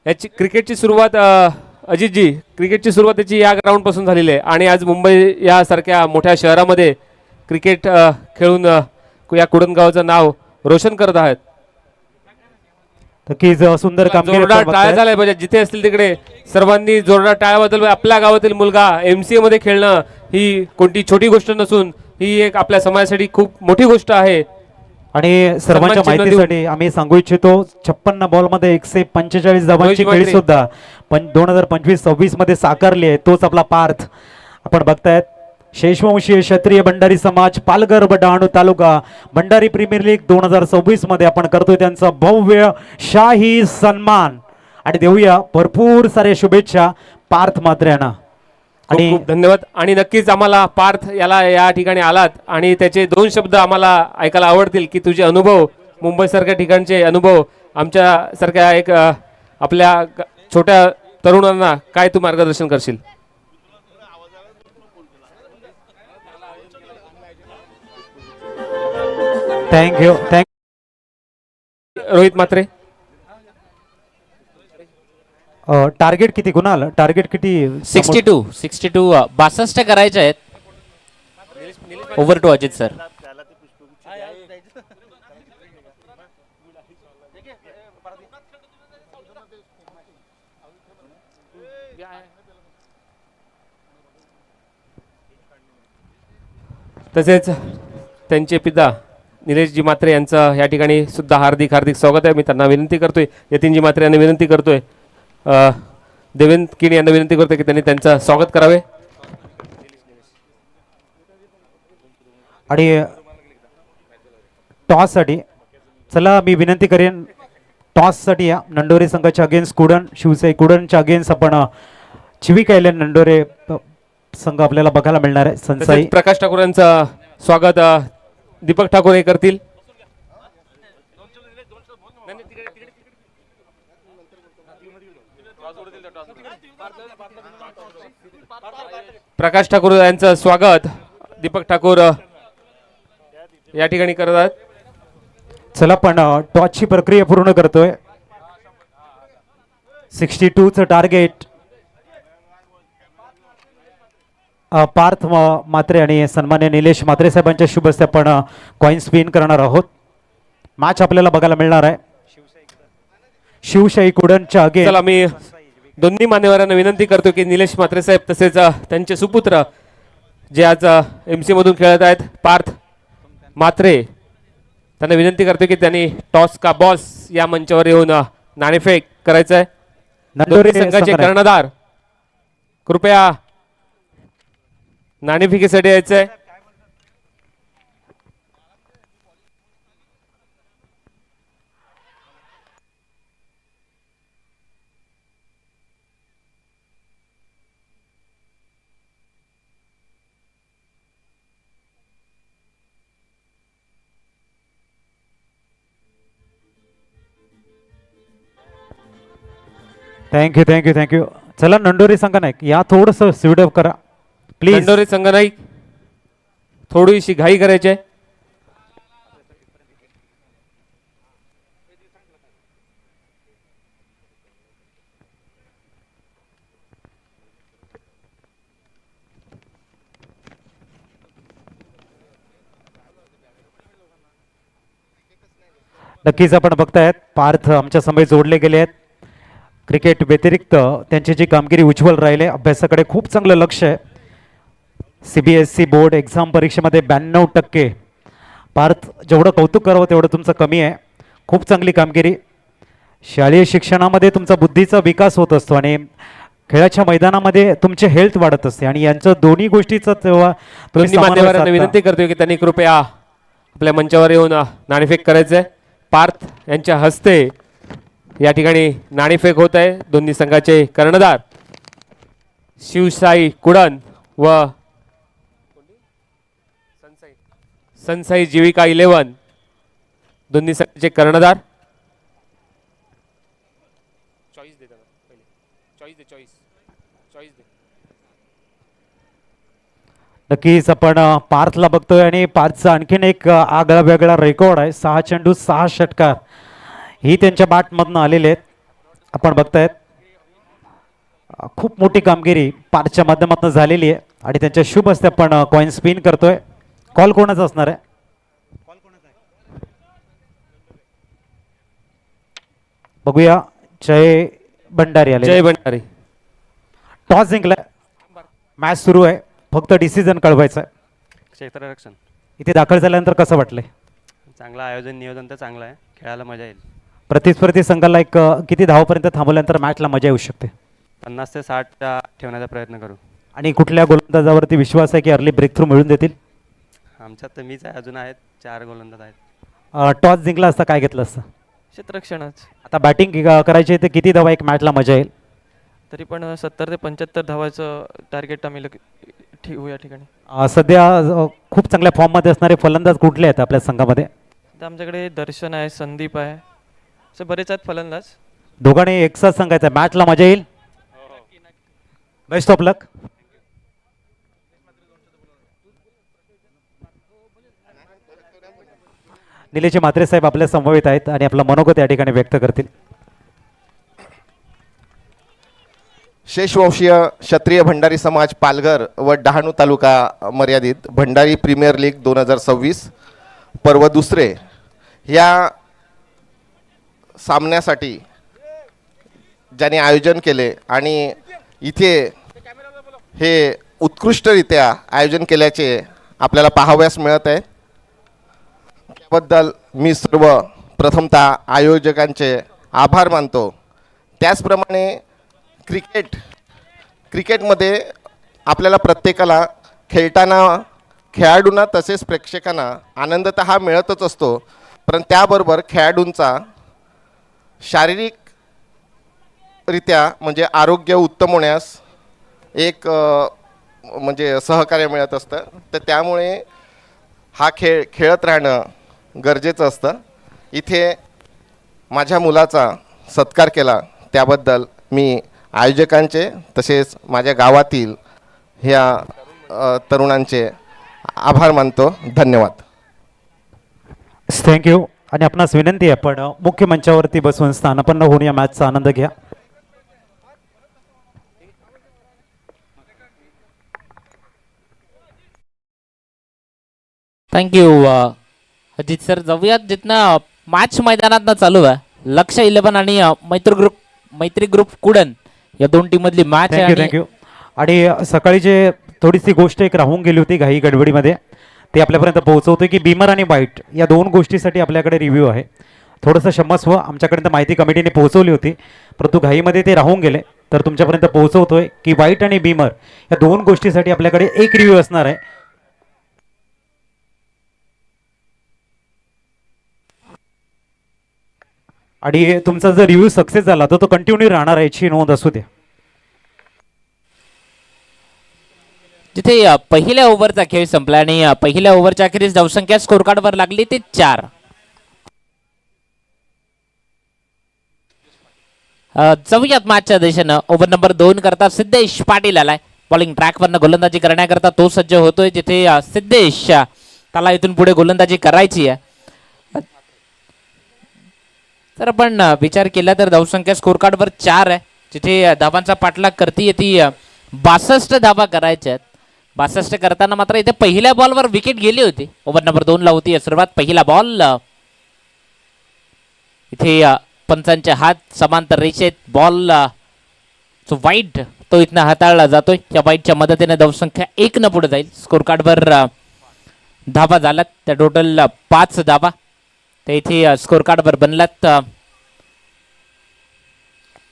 याची क्रिकेटची सुरुवात अजितजी, क्रिकेटची सुरुवात याची या ग्राउंडपासून झालेली आहे आणि आज मुंबई यासारख्या मोठ्या शहरामध्ये क्रिकेट खेळून या कुडणगावचं नाव रोशन करत आहेत. नक्कीच सुंदर कामगिरी जोरदार आपण टाळ्या बघताय. झाल्या पाहिजे. जिथे असतील तिकडे सर्वांनी जोरदार टाळ्याबद्दल. आपल्या गावातील मुलगा एमसीए मध्ये खेळणं ही कोणती छोटी गोष्ट नसून ही एक आपल्या समाजासाठी खूप मोठी गोष्ट आहे. आणि सर्वांच्या सन्मान चिन्ह माहितीसाठी आम्ही सांगू इच्छितो 56 बॉलमध्ये 145 धावांची रोहित खेळी मात्रे. सुद्धा 2025-26 मध्ये साकारली आहे. तोच आपला पार्थ आपण बघतायत. शेषवंशीय क्षत्रिय भंडारी समाज पालघर डहाणू तालुका भंडारी प्रीमियर लीग 2026 मध्ये आपण करतोय त्यांचा भव्य शाही सन्मान आणि देऊया भरपूर साऱ्या शुभेच्छा पार्थ मात्रे यांना. खूप आणि खूप धन्यवाद. आणि नक्कीच आम्हाला पार्थ याला या ठिकाणी आलात आणि त्याचे 2 शब्द आम्हाला ऐकायला आवडतील की तुझे अनुभव, मुंबई सारख्या ठिकाणचे अनुभव, आमच्या सारख्या एक आपल्या छोट्या तरुणांना काय तू मार्गदर्शन करशील. थँक्यू. रोहित मात्रे. टार्गेट किती कुणाल? टार्गेट किती? 62 62 करायचे आहेत. Over to Ajit sir. तसेच त्यांचे पिता निलेशजी मात्रे यांचं या ठिकाणी सुद्धा हार्दिक स्वागत आहे. मी त्यांना विनंती करतोय, यतीनजी मात्रे यांना विनंती करतोय, देवेंद्र किणी यांना विनंती करतोय की त्यांनी त्यांचं स्वागत करावे. आणि टॉससाठी चला मी विनंती करेन टॉससाठी या नंडोरे संघाच्या अगेन्स्ट कुडण, शिवसाई कुडणच्या अगेन्स्ट आपण चिविक आयलंड नंडोरे संघ आपल्याला बघायला मिळणार आहे. तसेच संसाई प्रकाश ठाकूर यांचं स्वागत दीपक ठाकूर हे करतील. प्रकाश ठाकूर यांचं स्वागत दीपक ठाकूर या ठिकाणी करत आहेत. चला पण टॉसची प्रक्रिया पूर्ण करतोय. 62चं टार्गेट पार्थ मात्रे आणि सन्मान्य निलेश मात्रे साहेबांच्या शुभ हस्ते आपण कॉइन स्पिन करणार आहोत. मॅच आपल्याला बघायला मिळणार आहे शिवशाही कुडणच्या अगे. चला मी दोन्ही मान्यवरांना विनंती करतो की निलेश मात्रे साहेब तसेच त्यांचे सुपुत्र जे आज एमसी मधून खेळत आहेत पार्थ मात्रे, त्यांना विनंती करतो की त्यांनी टॉस का बॉस या मंचावर येऊन नाणेफेक करायचं आहे. नंडोरे दोन्ही संघाचे संघाने. कर्णधार कृपया नाणेफेकीसाठी यायचं आहे. थँक्यू. चला नंडोरी संघ नाईक या थोडंसं स्पीडअप करा प्लीज. खंडोरे संघ नाईक थोडीशी घाई करायची आहे. नक्कीच आपण बघतायत पार्थ आमच्या समोर जोडले गेले आहेत. क्रिकेट व्यतिरिक्त त्यांची जी कामगिरी उज्ज्वल राहिले, अभ्यासाकडे खूप चांगलं लक्ष आहे. CBSE बोर्ड एक्झाम परीक्षेमध्ये 92%. पार्थ जेवढं कौतुक करावं तेवढं तुमचं कमी आहे. खूप चांगली कामगिरी. शालेय शिक्षणामध्ये तुमचा बुद्धीचा विकास होत असतो आणि खेळाच्या मैदानामध्ये तुमची हेल्थ वाढत असते आणि यांचं दोन्ही गोष्टीचं तेव्हा तुम्ही दोन्ही समन्वय मान्यवरांना साधता. विनंती करतोय की त्यांनी कृपया आपल्या मंचावर येऊन नाणेफेक करायचंय. पार्थ यांच्या हस्ते या ठिकाणी नाणेफेक होत आहे. दोन्ही संघाचे कर्णधार शिवसाई कुडन व सनसाई जीविका 11 दोन्ही संघाचे कर्णधार. नक्कीच आपण पार्थला बघतोय आणि पार्थचा आणखीन एक आगळा वेगळा रेकॉर्ड आहे. 6 चेंडू 6 षटकार ही त्यांच्या बॅटमधनं आलेले आहेत. आपण बघतायत खूप मोठी कामगिरी पार्थच्या माध्यमातून झालेली आहे आणि त्यांच्या शुभ हस्ते आपण कॉइन स्पिन करतोय. कॉल कोणाचा असणार आहे? बघूया. जय भंडारी आले. जय भंडारी. टॉस जिंकलाय. मॅच सुरू आहे. फक्त डिसिजन कळवायचं आहे. क्षेत्ररक्षण इथे दाखल झाल्यानंतर कसं वाटलंय? चांगलं आयोजन नियोजन तर चांगलं आहे. खेळायला मजा येईल. प्रतिस्पर्धी संघाला एक किती धावापर्यंत थांबवल्यानंतर मॅचला मजा येऊ शकते? 50 ते 60 ठेवण्याचा प्रयत्न करू. आणि कुठल्या गोलंदाजावरती विश्वास आहे की अर्ली ब्रेक थ्रू मिळून देतील? आमच्यात तर मीच आहे. अजून आहेत 4 गोलंदाज आहेत. टॉस जिंकला असता काय घेतलं असतं? क्षेत्ररक्षणच. आता बॅटिंग करायची आहे तर किती धावा एक मॅचला मजा येईल? तरी पण 70 ते 75 धावाचं टार्गेट आम्ही ठेवू या ठिकाणी. सध्या खूप चांगल्या फॉर्ममध्ये असणारे फलंदाज कुठले आहेत आपल्या संघामध्ये? तर आमच्याकडे दर्शन आहे, संदीप आहे, असे बरेच आहेत फलंदाज. दोघांनी एकसाथ सांगायचं मॅचला मजा येईल. बेस्ट ऑफ लक. निलेश म्हात्रे साहेब आपल्या समवेत आहेत आणि आपलं मनोगत या ठिकाणी व्यक्त करतील. शेषवंशीय क्षत्रिय भंडारी समाज पालघर व डहाणू तालुका मर्यादित भंडारी प्रीमियर लीग 2026 पर्व दुसरे ह्या सामन्यासाठी ज्यांनी आयोजन केले आणि इथे हे उत्कृष्टरित्या आयोजन केल्याचे आपल्याला पाहावयास मिळत आहे. त्याबद्दल मी सर्व प्रथमतः आयोजकांचे आभार मानतो. त्याचप्रमाणे क्रिकेटमध्ये आपल्याला प्रत्येकाला खेळताना खेळाडूंना तसेच प्रेक्षकांना आनंद तर हा मिळतच असतो, पण त्याबरोबर खेळाडूंचा शारीरिकरित्या म्हणजे आरोग्य उत्तम होण्यास एक म्हणजे सहकार्य मिळत असतं. तर त्यामुळे हा खेळ खेळत राहणं गरजेचं असतं. इथे माझ्या मुलाचा सत्कार केला त्याबद्दल मी आयोजकांचे तसेच माझ्या गावातील ह्या तरुणांचे आभार मानतो. धन्यवाद. थँक्यू. आणि आपणास विनंती आहे आपण मुख्य मंचावरती बसून स्थानापन्न होऊन या मॅचचा आनंद घ्या. Thank you Ajit sir. जाऊयात जिथनं मॅच मैदानात चालू आहे. लक्ष 11 आणि मैत्री ग्रुप कुडन या दोन टीम मधली मॅच आहे. थँक्यू. आणि सकाळी जे थोडीशी गोष्ट एक राहून गेली होती घाई गडबडीमध्ये, ते आपल्यापर्यंत पोहोचवतो की बिमर आणि वाईट या दोन गोष्टीसाठी आपल्याकडे रिव्ह्यू आहे. थोडंसं क्षमस्व, आमच्यापर्यंत माहिती कमिटीने पोहोचवली होती परंतु घाईमध्ये ते राहून गेले, तर तुमच्यापर्यंत पोहोचवतोय की वाईट आणि बिमर या दोन गोष्टीसाठी आपल्याकडे एक रिव्ह्यू असणार आहे. आणि तुमचा जर रिव्ह्यू सक्सेस झाला तर तो कंटिन्यू राहणार आहे, याची नोंद असू द्या. जिथे पहिल्या ओव्हरचा खेळ संपला आणि पहिल्या ओव्हरच्या अखेरीस धावसंख्या स्कोर कार्डवर लागली ते 4. जाऊयात मॅचच्या दिशेनं. ओव्हर नंबर 2 करता सिद्धेश पाटील आलाय. बॉलिंग ट्रॅकवरनं गोलंदाजी करण्याकरता तो सज्ज होतोय, जिथे सिद्धेश त्याला इथून पुढे गोलंदाजी करायची आहे. तर आपण विचार केला तर धावसंख्या स्कोर कार्डवर 4 आहे, जिथे धावांचा पाठलाग करते ती 62 धावा करायच्या आहेत. 62 करताना मात्र इथे पहिल्या बॉलवर विकेट गेली होती. ओव्हर नंबर 2 ला होती सर्वात पहिला बॉल. इथे पंचांचे हात समांतर रेषेत. बॉल जो वाईट तो इथनं हाताळला जातोय. या वाईटच्या मदतीने धावसंख्या 1 न पुढे जाईल. स्कोर कार्डवर धावा झाल्यात त्या टोटल 5 धावा. तर इथे स्कोर कार्डवर बनलात.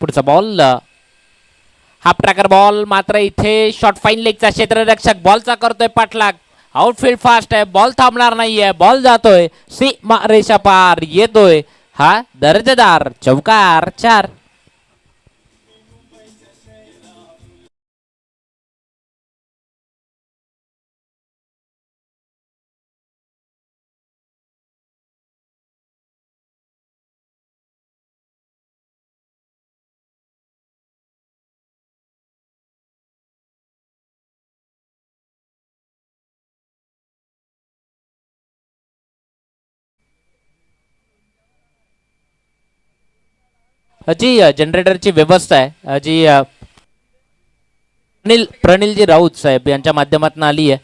पुढचा बॉल हाफ ट्रॅकर बॉल, मात्र इथे शॉर्ट फाईन लेगचा क्षेत्ररक्षक बॉलचा करतोय पाठलाग. आउटफील्ड फास्ट आहे, बॉल थांबणार नाहीये, बॉल जातोय सीमा रेषा पार येतोय. हा दर्जेदार चौकार 4. जी जनरेटरची व्यवस्था आहे जी प्रणिलजी राऊत साहेब यांच्या माध्यमातून आली आहे.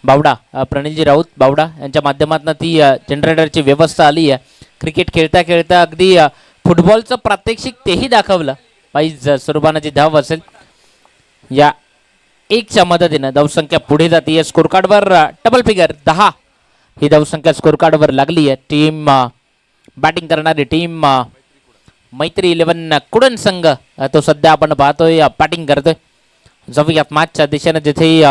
बावडा प्रणिलजी राऊत बावडा यांच्या माध्यमातून ती जनरेटरची व्यवस्था आली आहे. क्रिकेट खेळता खेळता अगदी फुटबॉलचं प्रात्यक्षिक तेही दाखवलं. पाहिज स्वरूपानं जी धाव असेल या 1च्या मदतीनं धावसंख्या पुढे जाते. स्कोर कार्डवर डबल फिगर 10 ही धावसंख्या स्कोर कार्डवर लागली आहे. टीम बॅटिंग करणारी टीम मैत्री 11 कुडन संघ तो सध्या आपण पाहतोय बॅटिंग करतोय. जाऊयात मॅचच्या दिशेनं, जिथे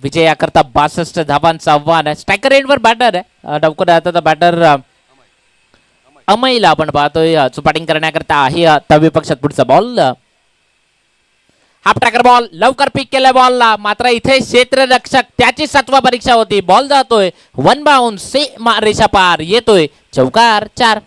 विजयाकरता 62 धावांचं आव्हान आहे. स्ट्रायकर एंडवर बॅटर आहे. डावकर आता बॅटर अमईला आपण पाहतोय जो बॅटिंग करण्याकरता आहे तव्य पक्षात. पुढचा बॉल हाफ ट्रॅकर बॉल, लवकर पिक केलाय बॉलला, मात्र इथे क्षेत्ररक्षक त्याची 7वा परीक्षा होती. बॉल जातोय 1 बाउन्स सीमा रेषा पार येतोय चौकार 4.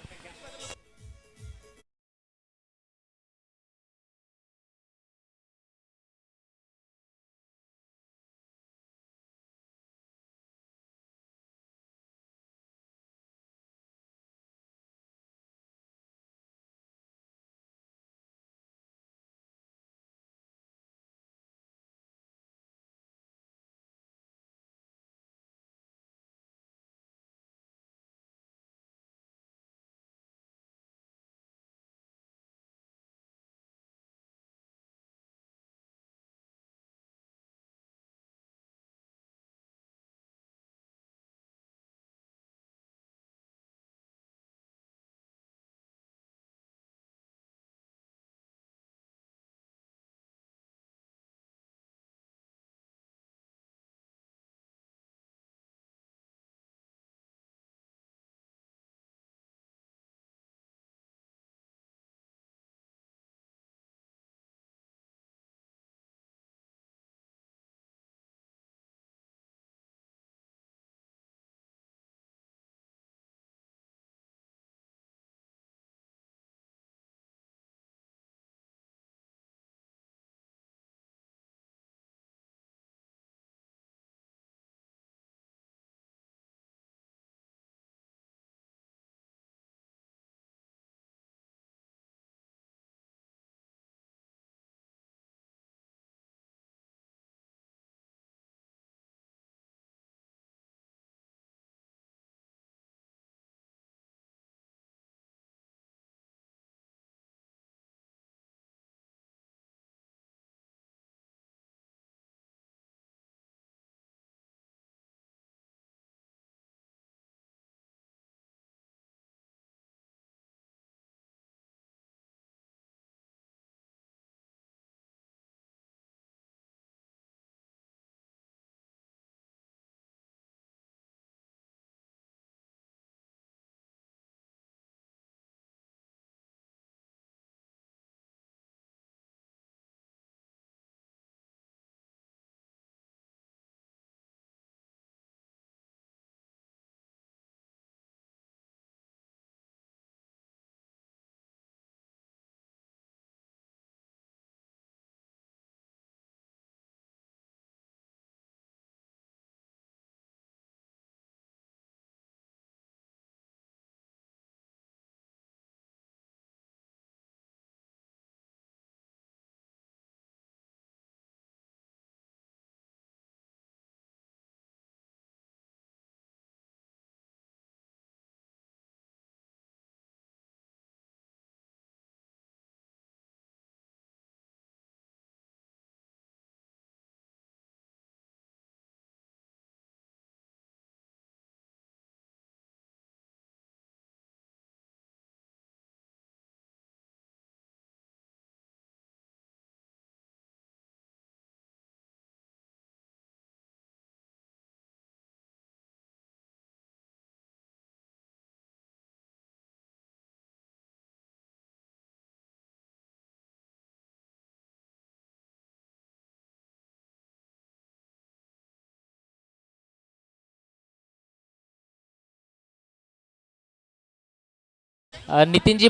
नितीनजी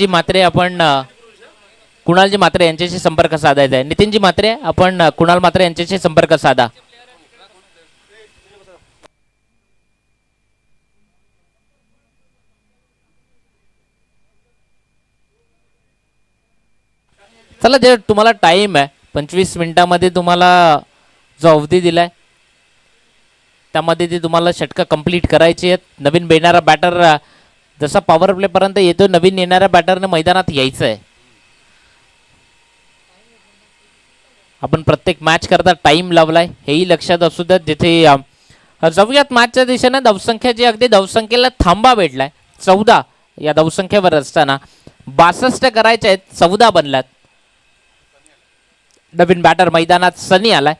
म्हात्रे आपण कुणालजी म्हात्रे यांच्याशी संपर्क साधायचा आहे. नितीनजी म्हात्रे आपण कुणाल म्हात्रे यांच्याशी संपर्क साधा. चला, जे तुम्हाला टाइम आहे 25 मिनिटामध्ये तुम्हाला जो अवधी दिलाय त्यामध्ये ते तुम्हाला षटकं कंप्लीट करायची आहेत. नवीन येणारा बॅटर जसा पॉवर प्ले पर्यंत येतो, नवीन येणाऱ्या बॅटरने मैदानात यायचं आहे. आपण प्रत्येक मॅच करता टाइम लावलाय हेही लक्षात असू द्या. जिथे जाऊयात मॅचच्या दिशेने. धावसंख्याची अगदी धावसंख्येला थांबा भेटलाय 14. या धावसंख्येवर असताना 62 करायचे आहेत, 14 बनल्यात. नवीन बॅटर मैदानात सनी आलाय.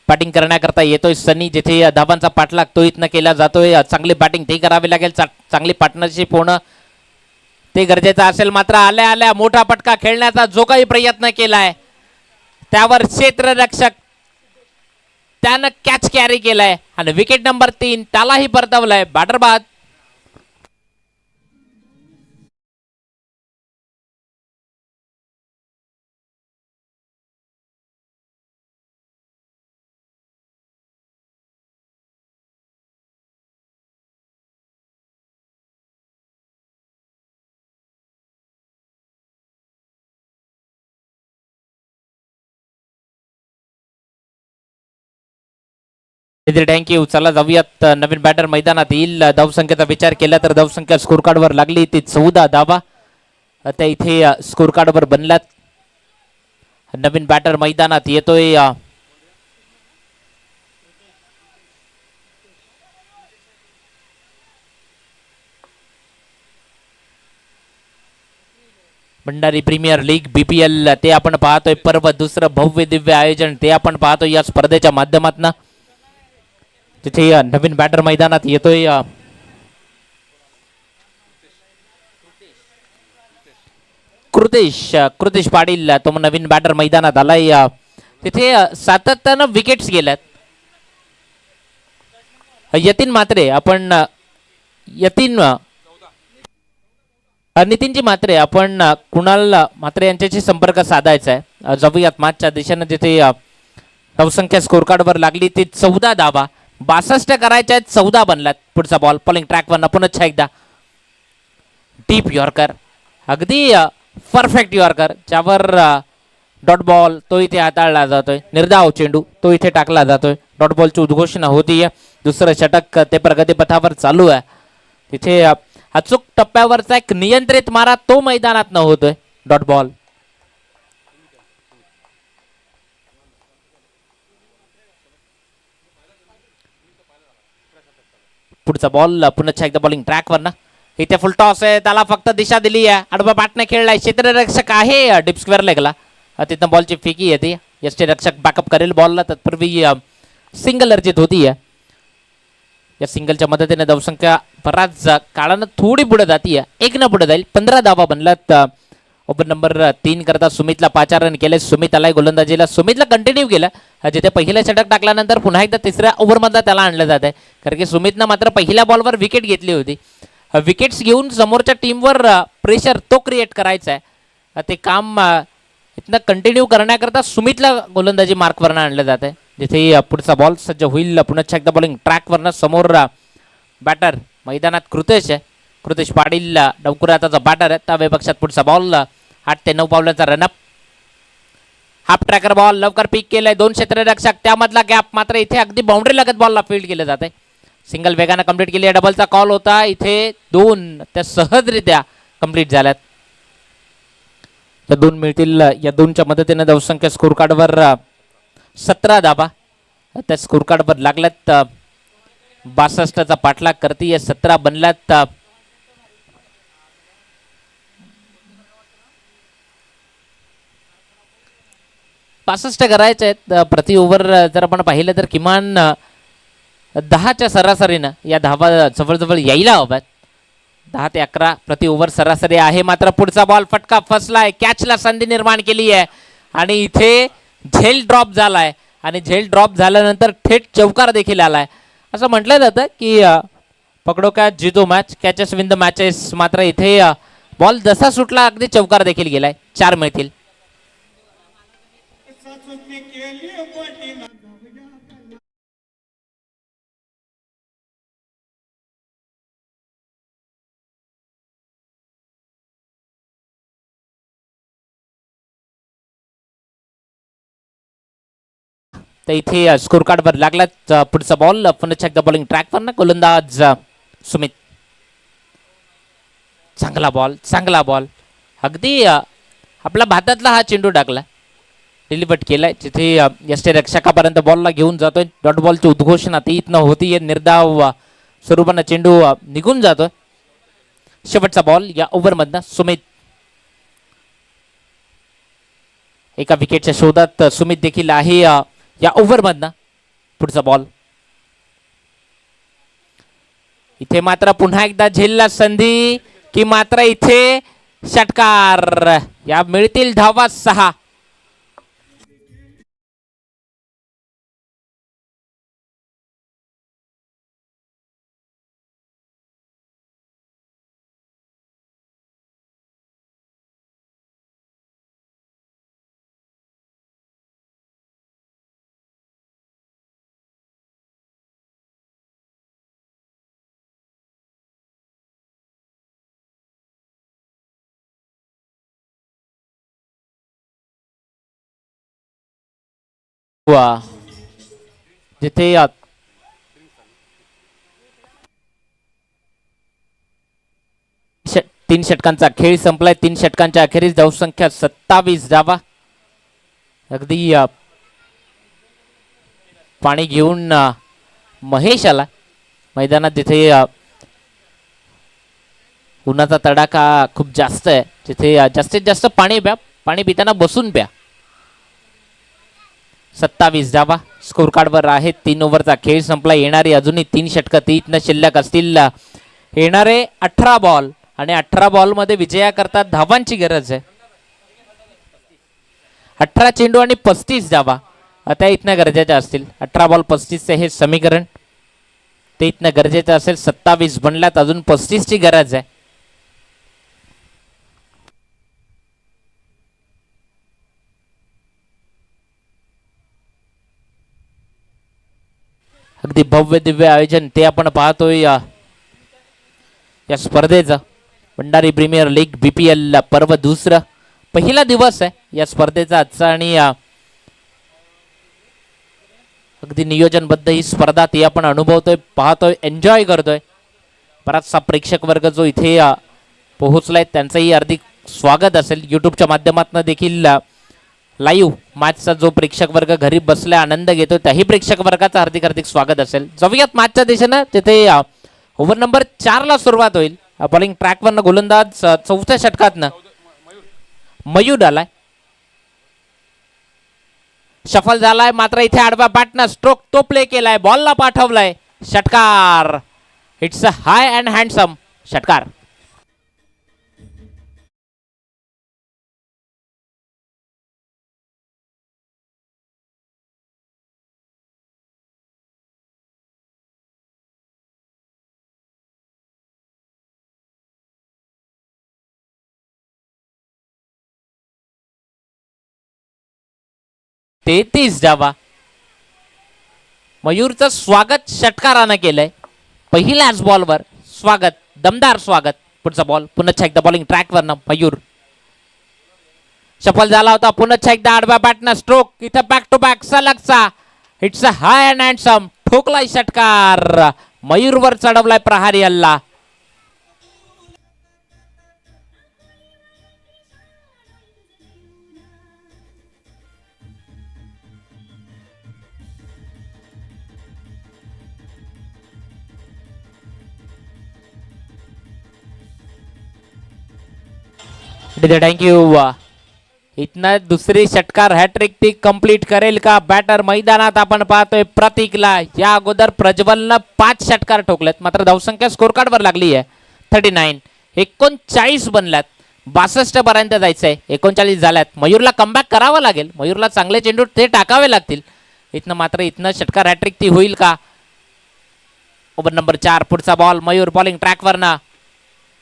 बॅटिंग करण्याकरता येतोय सनी. जिथे धावांचा पाठलाग तो इथनं केला जातोय. चांगली बॅटिंग ते करावी लागेल. चांगली पार्टनरशिप होणं ते गरजेचं असेल. मात्र आल्या आल्या मोठा फटका खेळण्याचा जो काही प्रयत्न केलाय त्यावर क्षेत्ररक्षक त्यानं कॅच कॅरी केलाय आणि विकेट नंबर 3 त्यालाही परतवलाय. बॅटर बाद. थँक्यू. चला जाऊयात. नवीन बॅटर मैदानात येईल. धावसंख्येचा विचार केला तर धावसंख्या स्कोर कार्डवर लागली ती 14 धावा त्या इथे स्कोर कार्डवर बनल्यात. नवीन बॅटर मैदानात येतोय. भंडारी प्रीमियर लीग BPL ते आपण पाहतोय. पर्व दुसरं भव्य दिव्य आयोजन ते आपण पाहतोय या स्पर्धेच्या माध्यमातून. तिथे नवीन बॅटर मैदानात येतोय. कृतेश पाटील तो नवीन बॅटर मैदानात आलाय. तिथे सातत्यानं विकेट्स गेल्यात. यतीन म्हात्रे आपण नितीनजी म्हात्रे आपण कुणाल म्हात्रे यांच्याशी संपर्क साधायचा आहे. जाऊयात मॅचच्या दिशेनं. जिथे धावसंख्या स्कोर कार्डवर लागली ती 14 धावा. 62 करायच्या आहेत, 14 बनल्यात. पुढचा बॉल पॉलिंग ट्रॅकवर पुन्हा एकदा डीप यॉर्कर. अगदी परफेक्ट यॉर्कर ज्यावर डॉट बॉल तो इथे हाताळला जातोय. निर्धाव चेंडू तो इथे टाकला जातोय. डॉट बॉलची उद्घोषणा होतीये. दुसरं षटक ते प्रगतीपथावर चालू आहे. तिथे अचूक टप्प्यावरचा एक नियंत्रित मारा तो मैदानात न होतोय. Dot ball. पुढचा बॉल पुन्हा एकदा बॉलिंग ट्रॅकवर ना. इथे फुल टॉस आहे. त्याला फक्त दिशा दिली आहे. आडवा बॅटने खेळलाय. क्षेत्ररक्षक आहे डीप स्क्वेअर लेगला. तिथं बॉलची फेकी येते. यष्टीरक्षक बॅकअप करेल बॉलला. तत्पूर्वी सिंगल अर्जित होती आहे. या सिंगलच्या मदतीने धावसंख्या बराच काळानं थोडी पुढे जाते. 1 न पुढे जाईल. 15 धावा बनल्यात. ओव्हर नंबर 3 करता सुमितला 5 रन केले. सुमित आलाय गोलंदाजीला. सुमितला कंटिन्यू केलं. जिथे पहिलं षटक टाकल्यानंतर पुन्हा एकदा तिसऱ्या ओव्हरमधला त्याला आणलं जात आहे. कारण की सुमितनं मात्र पहिल्या बॉलवर विकेट घेतली होती. विकेट्स घेऊन समोरच्या टीमवर प्रेशर तो क्रिएट करायचा आहे. ते काम इथनं कंटिन्यू करण्याकरता सुमितला गोलंदाजी मार्कवरनं आणलं जात आहे. जिथे पुढचा बॉल सज्ज होईल. पुन्हा एकदा बॉलिंग ट्रॅकवरनं. समोर बॅटर मैदानात कृतेश आहे. कृतेश पाटील डवकुराचा बॅटर आहे. त्या विपक्षात पुढचा बॉल 8 ते 9 पावलांचा रनअप. हाफ ट्रॅकर बॉल लवकर पिक केलाय. 2 क्षेत्ररक्षक त्यामधला गॅप मात्र इथे अगदी बाउंड्री लगत बॉलला फील्ड केलं जाते. सिंगल वेगानं कंप्लीट केली आहे. डबलचा कॉल होता. इथे 2 त्या सहजरित्या कंप्लीट झाल्यात. या 2 मिळतील. या 2च्या मदतीने धावसंख्या स्कोर कार्डवर 17 धावा त्या स्कोर कार्डवर लागल्यात. 62चा पाठलाग करते. 17 बनल्यात. पासष्ट करायचे आहेत प्रति ओव्हर. जर आपण पाहिलं तर किमान 10च्या सरासरीनं या धावा जवळजवळ यायला हव्यात. 10 ते 11 प्रति ओव्हर सरासरी आहे. मात्र पुढचा बॉल फटका फसलाय. कॅचला संधी निर्माण केली आहे आणि इथे झेल ड्रॉप झालाय. आणि झेल ड्रॉप झाल्यानंतर थेट चौकार देखील आलाय. असं म्हटलं जातं की पकडो कॅच जितो match, catches win the matches. मात्र इथे बॉल जसा सुटला अगदी चौकार देखील गेलाय. 4 मिळतील. तर इथे स्कोर कार्डवर लागला पुढचा बॉल. पुन्हा चेक द बॉलिंग ट्रॅकवर ना गोलंदाज सुमित. चांगला बॉल, चांगला बॉल. अगदी आपला भातातला हा चेंडू टाकला, डिलिव्हर्ट केलाय. तिथे यष्टीरक्षकापर्यंत बॉलला घेऊन जातोय. डॉट बॉलची उद्घोषणा ती इथनं होती. निर्धाव स्वरूपानं चेंडू निघून जातोय. शेवटचा बॉल या ओव्हरमधनं सुमित. एका विकेटच्या शोधात सुमित देखील आहे या ओव्हरमधनं. पुढचा बॉल. इथे मात्र पुन्हा एकदा झेलला संधी की मात्र इथे षटकार. या मिळतील धावा 6. जिथे 3 षटकांचा खेळ संपलाय. 3 षटकांच्या अखेरीस धावसंख्या 27 धावा. अगदी पाणी घेऊन महेश आला मैदानात. तिथे उन्हाचा तडाखा खूप जास्त आहे. तिथे जास्तीत जास्त पाणी प्या. पाणी पिताना बसून प्या. 27 धावा स्कोर कार्डवर आहेत. 3 ओव्हरचा खेळ संपला. येणारी अजूनही 3 षटकं तीन शिल्लक असतील. येणारे 18 बॉल आणि 18 बॉलमध्ये विजयाकरता धावांची गरज आहे. 18 चेंडू आणि 35 धावा आता इथनं गरजेच्या असतील. 18 बॉल 35चे हे समीकरण ते इथनं गरजेचं असेल. 27 बनल्यात, अजून 35ची गरज आहे. अगदी भव्य दिव्य आयोजन ते आपण पाहतोय या स्पर्धेचं. भंडारी प्रीमियर लीग BPL पर्व दुसरं. पहिला दिवस आहे या स्पर्धेचा आजचा आणि अगदी नियोजनबद्ध ही स्पर्धा ती आपण अनुभवतोय, पाहतोय, एन्जॉय करतोय. बराचसा प्रेक्षक वर्ग जो इथे पोहोचलाय त्यांचंही हार्दिक स्वागत असेल. यूट्यूबच्या माध्यमातून देखील लाईव्ह मॅचचा जो प्रेक्षक वर्ग घरी बसला आनंद घेतो त्याही प्रेक्षक वर्गाचं हार्दिक हार्दिक स्वागत असेल. जाऊयात मॅचच्या दिशेनं. तिथे ओव्हर नंबर 4 ला सुरुवात होईल. बॉलिंग ट्रॅकवरनं गोलंदाज 4थ्या षटकातनं मयूर आलाय. सफल झालाय. मात्र इथे आडवा बॅटनं स्ट्रोक तो प्ले केलाय. बॉलला पाठवलाय. षटकार. It's a high and handsome षटकार. तेहतीस धावा. मयूरचं स्वागत षटकारानं केलंय. पहिल्याच बॉलवर स्वागत, दमदार स्वागत. पुढचा बॉल. पुन्हा एकदा बॉलिंग ट्रॅकवरनं मयूर. सफल झाला होता. पुन्हा एकदा आडव्या बॅटनं स्ट्रोक. इथं बॅक टू बॅक सलगचा. It's a high and handsome. ठोकलाय षटकार. मयूरवर चढवलाय प्रहारी हल्ला. थँक्यू. इथनं दुसरी षटकार हॅट्रिक ती कंप्लीट करेल का बॅटर मैदानात आपण पाहतोय प्रतीकला. या अगोदर प्रज्वलनं 5 षटकार ठोकलेत. मात्र धावसंख्या स्कोर कार्डवर लागली आहे 39. 39 बनल्यात. 62 पर्यंत जायचंय. 39 झाल्यात. मयूरला कमबॅक करावं लागेल. मयूरला चांगले चेंडू ते टाकावे लागतील. इथनं मात्र इथनं षटकार हॅट्रिक ती होईल का. ओव्हर नंबर 4 पुढचा बॉल मयूर बॉलिंग ट्रॅकवरनं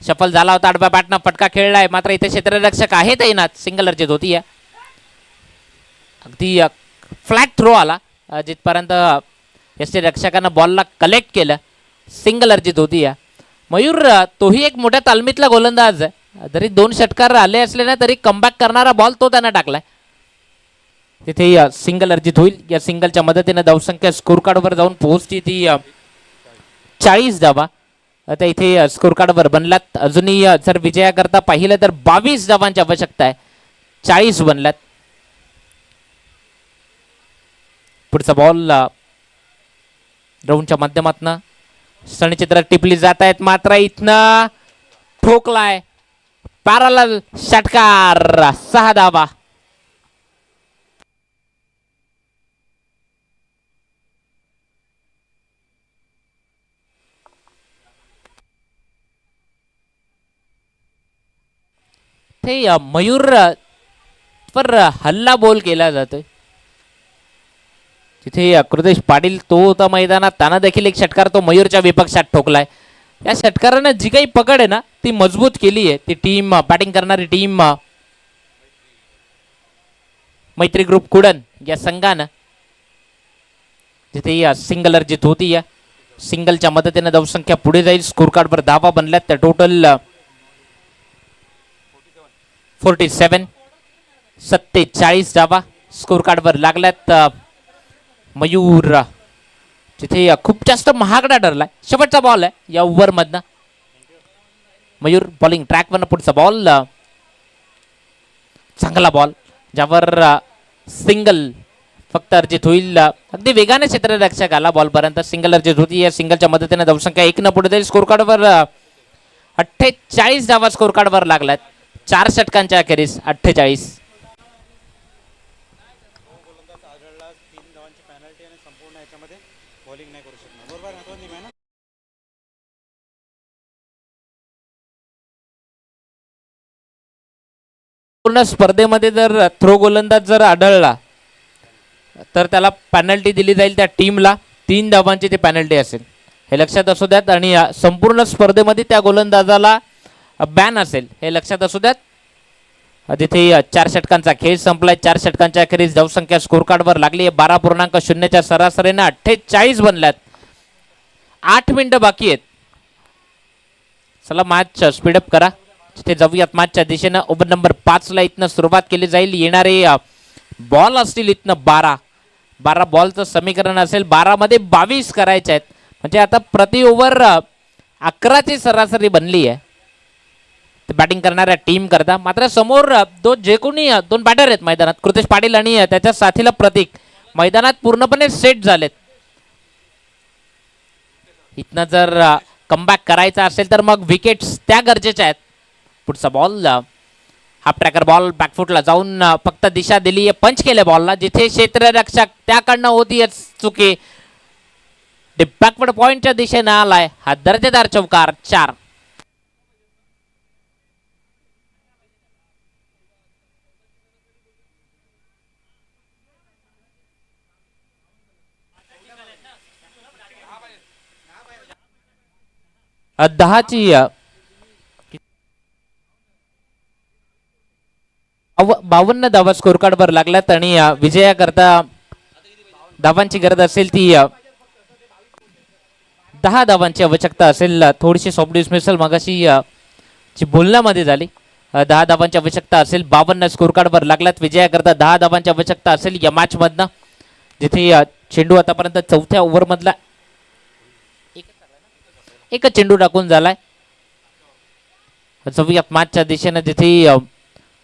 सफल झाला होता आडव्या बॅटनं फटका खेळलाय मात्र इथे क्षेत्ररक्षक आहे तैनात सिंगल अर्जित होती आहे अगदी फ्लॅट थ्रो आला जिथपर्यंत यष्टी रक्षकानं बॉलला कलेक्ट केलं सिंगल अर्जित होती आहे मयूर तोही एक मोठ्या तालमीतला गोलंदाज आहे जरी 2 षटकार आले असले ना तरी कमबॅक करणारा बॉल तो त्यानं टाकलाय तिथे सिंगल अर्जित होईल या सिंगलच्या मदतीने धावसंख्या स्कोर कार्डवर जाऊन पोहोचली ती 40 धावा आता इथे स्कोर कार्डवर बनल्यात अजूनही जर विजयाकरता पाहिलं तर 22 धावांची आवश्यकता आहे 40 बनल्यात पुढचा बॉल राऊंडच्या माध्यमातून सणचित्रात टिपली जात आहेत मात्र इथनं ठोकलाय पॅरलल षटकार 6 धावा ते मयूर वर हल्ला बॉल केला जातोय तिथे कृतेश पाटील तो होता मैदानात त्यानं देखील एक षटकार तो मयूरच्या विपक्षात ठोकलाय या षटकारानं जी काही पकड आहे ना ती मजबूत केली आहे ती टीम बॅटिंग करणारी टीम मैत्री ग्रुप कुडन या संघानं जिथे सिंगल अर्जित होती या सिंगलच्या मदतीने धावसंख्या पुढे जाईल स्कोर कार्डवर धावा बनल्यात त्या टोटल 47 47 धावा स्कोर कार्डवर लागल्यात मयूर तिथे खूप जास्त महागडा ठरलाय शेवटचा बॉल आहे या ओव्हर मधनं मयूर बॉलिंग ट्रॅकवरनं पुढचा बॉल चांगला बॉल ज्यावर सिंगल फक्त अर्जित होईल अगदी वेगाने क्षेत्ररक्षक आला बॉलपर्यंत सिंगल अर्जित होती या सिंगलच्या मदतीने धावसंख्या 1 न पुढे जाईल स्कोर कार्डवर 48 धावा स्कोर कार्डवर लागल्यात 4 षटकांच्या अखेरीस 48 पूर्ण स्पर्धेमध्ये जर थ्रो गोलंदाज जर आढळला तर त्याला पॅनल्टी दिली जाईल त्या टीमला 3 धावांची ती पॅनल्टी असेल हे लक्षात असू द्यात आणि संपूर्ण स्पर्धेमध्ये त्या गोलंदाजाला बॅन असेल हे लक्षात असू द्यात तिथे 4 षटकांचा खेळ संपलाय 4 षटकांच्या अखेरीस धावसंख्या स्कोर कार्डवर लागली आहे 12.0च्या सरासरीने 48 बनल्यात 8 मिनिटं बाकी आहेत चला मॅच स्पीडअप करा तिथे जाऊयात मॅचच्या दिशेनं ओव्हर नंबर 5 ला इथनं सुरुवात केली जाईल येणारे बॉल असतील इथनं 12 बॉलचं समीकरण असेल 12 मध्ये 22 करायचे आहेत म्हणजे आता प्रति ओव्हर 11ची सरासरी बनली आहे बॅटिंग करणाऱ्या टीम करता मात्र समोर जे कोणी 2 बॅटर आहेत मैदानात कृतेश पाटील आणि त्याच्या साथीला प्रतीक मैदानात पूर्णपणे सेट झालेत इथनं जर कमबॅक करायचा असेल तर मग विकेट्स त्या गरजेच्या आहेत पुढचा बॉल हाफ ट्रॅकर बॉल बॅकफुटला जाऊन फक्त दिशा दिली आहे पंच केले बॉलला जिथे क्षेत्ररक्षक त्याकडनं होती चुकी बॅकवर्ड पॉइंटच्या दिशेनं आलाय हा दर्जेदार चौकार 4 10ची 52 धावा स्कोर कार्डवर लागल्यात आणि विजयाकरता धावांची गरज असेल ती 10 धावांची आवश्यकता असेल थोडीशी सॉफ्ट डिसमिसल मगाशी जी बोलण्यामध्ये झाली 10 धावांची आवश्यकता असेल 52 स्कोर कार्डवर लागल्यात विजयाकरता 10 धावांची आवश्यकता असेल या मॅच मधनं जिथे चेंडू आतापर्यंत 4थ्या ओव्हर मधला एकच चेंडू टाकून झालाय जाऊयात मॅचच्या दिशेने जिथे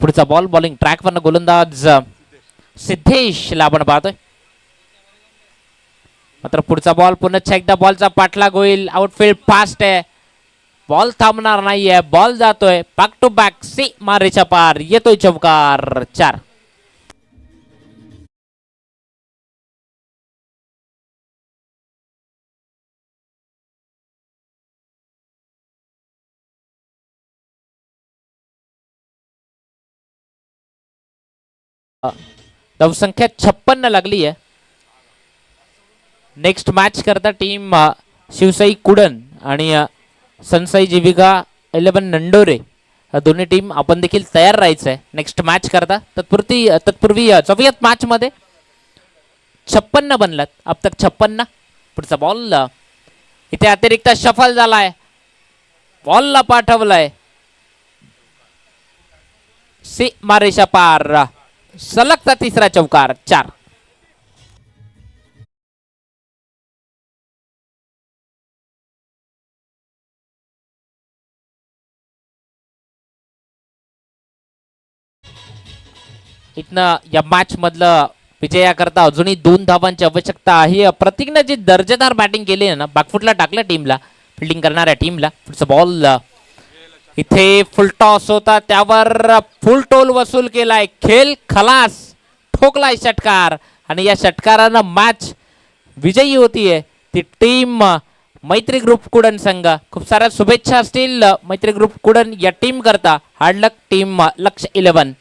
पुढचा बॉल बॉलिंग ट्रॅकवरनं गोलंदाज सिद्धेशला आपण पाहतोय मात्र पुढचा बॉल पुन्हा एकदा बॉलचा पाठलाग होईल आउटफील्ड फास्ट आहे बॉल थांबणार नाहीये बॉल जातोय बॅक टू बॅक सी मारेच्या पार येतोय चौकार 4 धावसंख्या 56 लागली आहे नेक्स्ट मॅच करता टीम शिवसाई कुडन आणि सनसाई जीविका 11 नंडोरे दोन्ही टीम आपण देखील तयार राहायचं आहे नेक्स्ट मॅच करता. तत्पूर्वी जाऊयात मॅच मध्ये. 56 बनलात अब तक 56. पुढचा बॉल इथे अतिरिक्त शफल झालाय, बॉलला पाठवलाय सीमारेषा पार. सलगचा तिसरा चौकार. 4. इथनं या मॅच मधलं विजयाकरता अजूनही 2 धावांची आवश्यकता आहे. प्रतीकनं जी दर्जेदार बॅटिंग केली आहे ना, बॅकफुटला टाकलं टीमला, फिल्डिंग करणाऱ्या टीमला. पुढचा बॉल इथे फुल टॉस होता, त्यावर फुल टोल वसूल केलाय. खेल खलास, ठोकलाय षटकार आणि या षटकारानं मॅच विजयी होतीये ती टीम मैत्री ग्रुप कुडन संघ. खूप साऱ्या शुभेच्छा असतील मैत्री ग्रुप कुडन या टीम करता. हार्ड लक टीम लक्ष 11.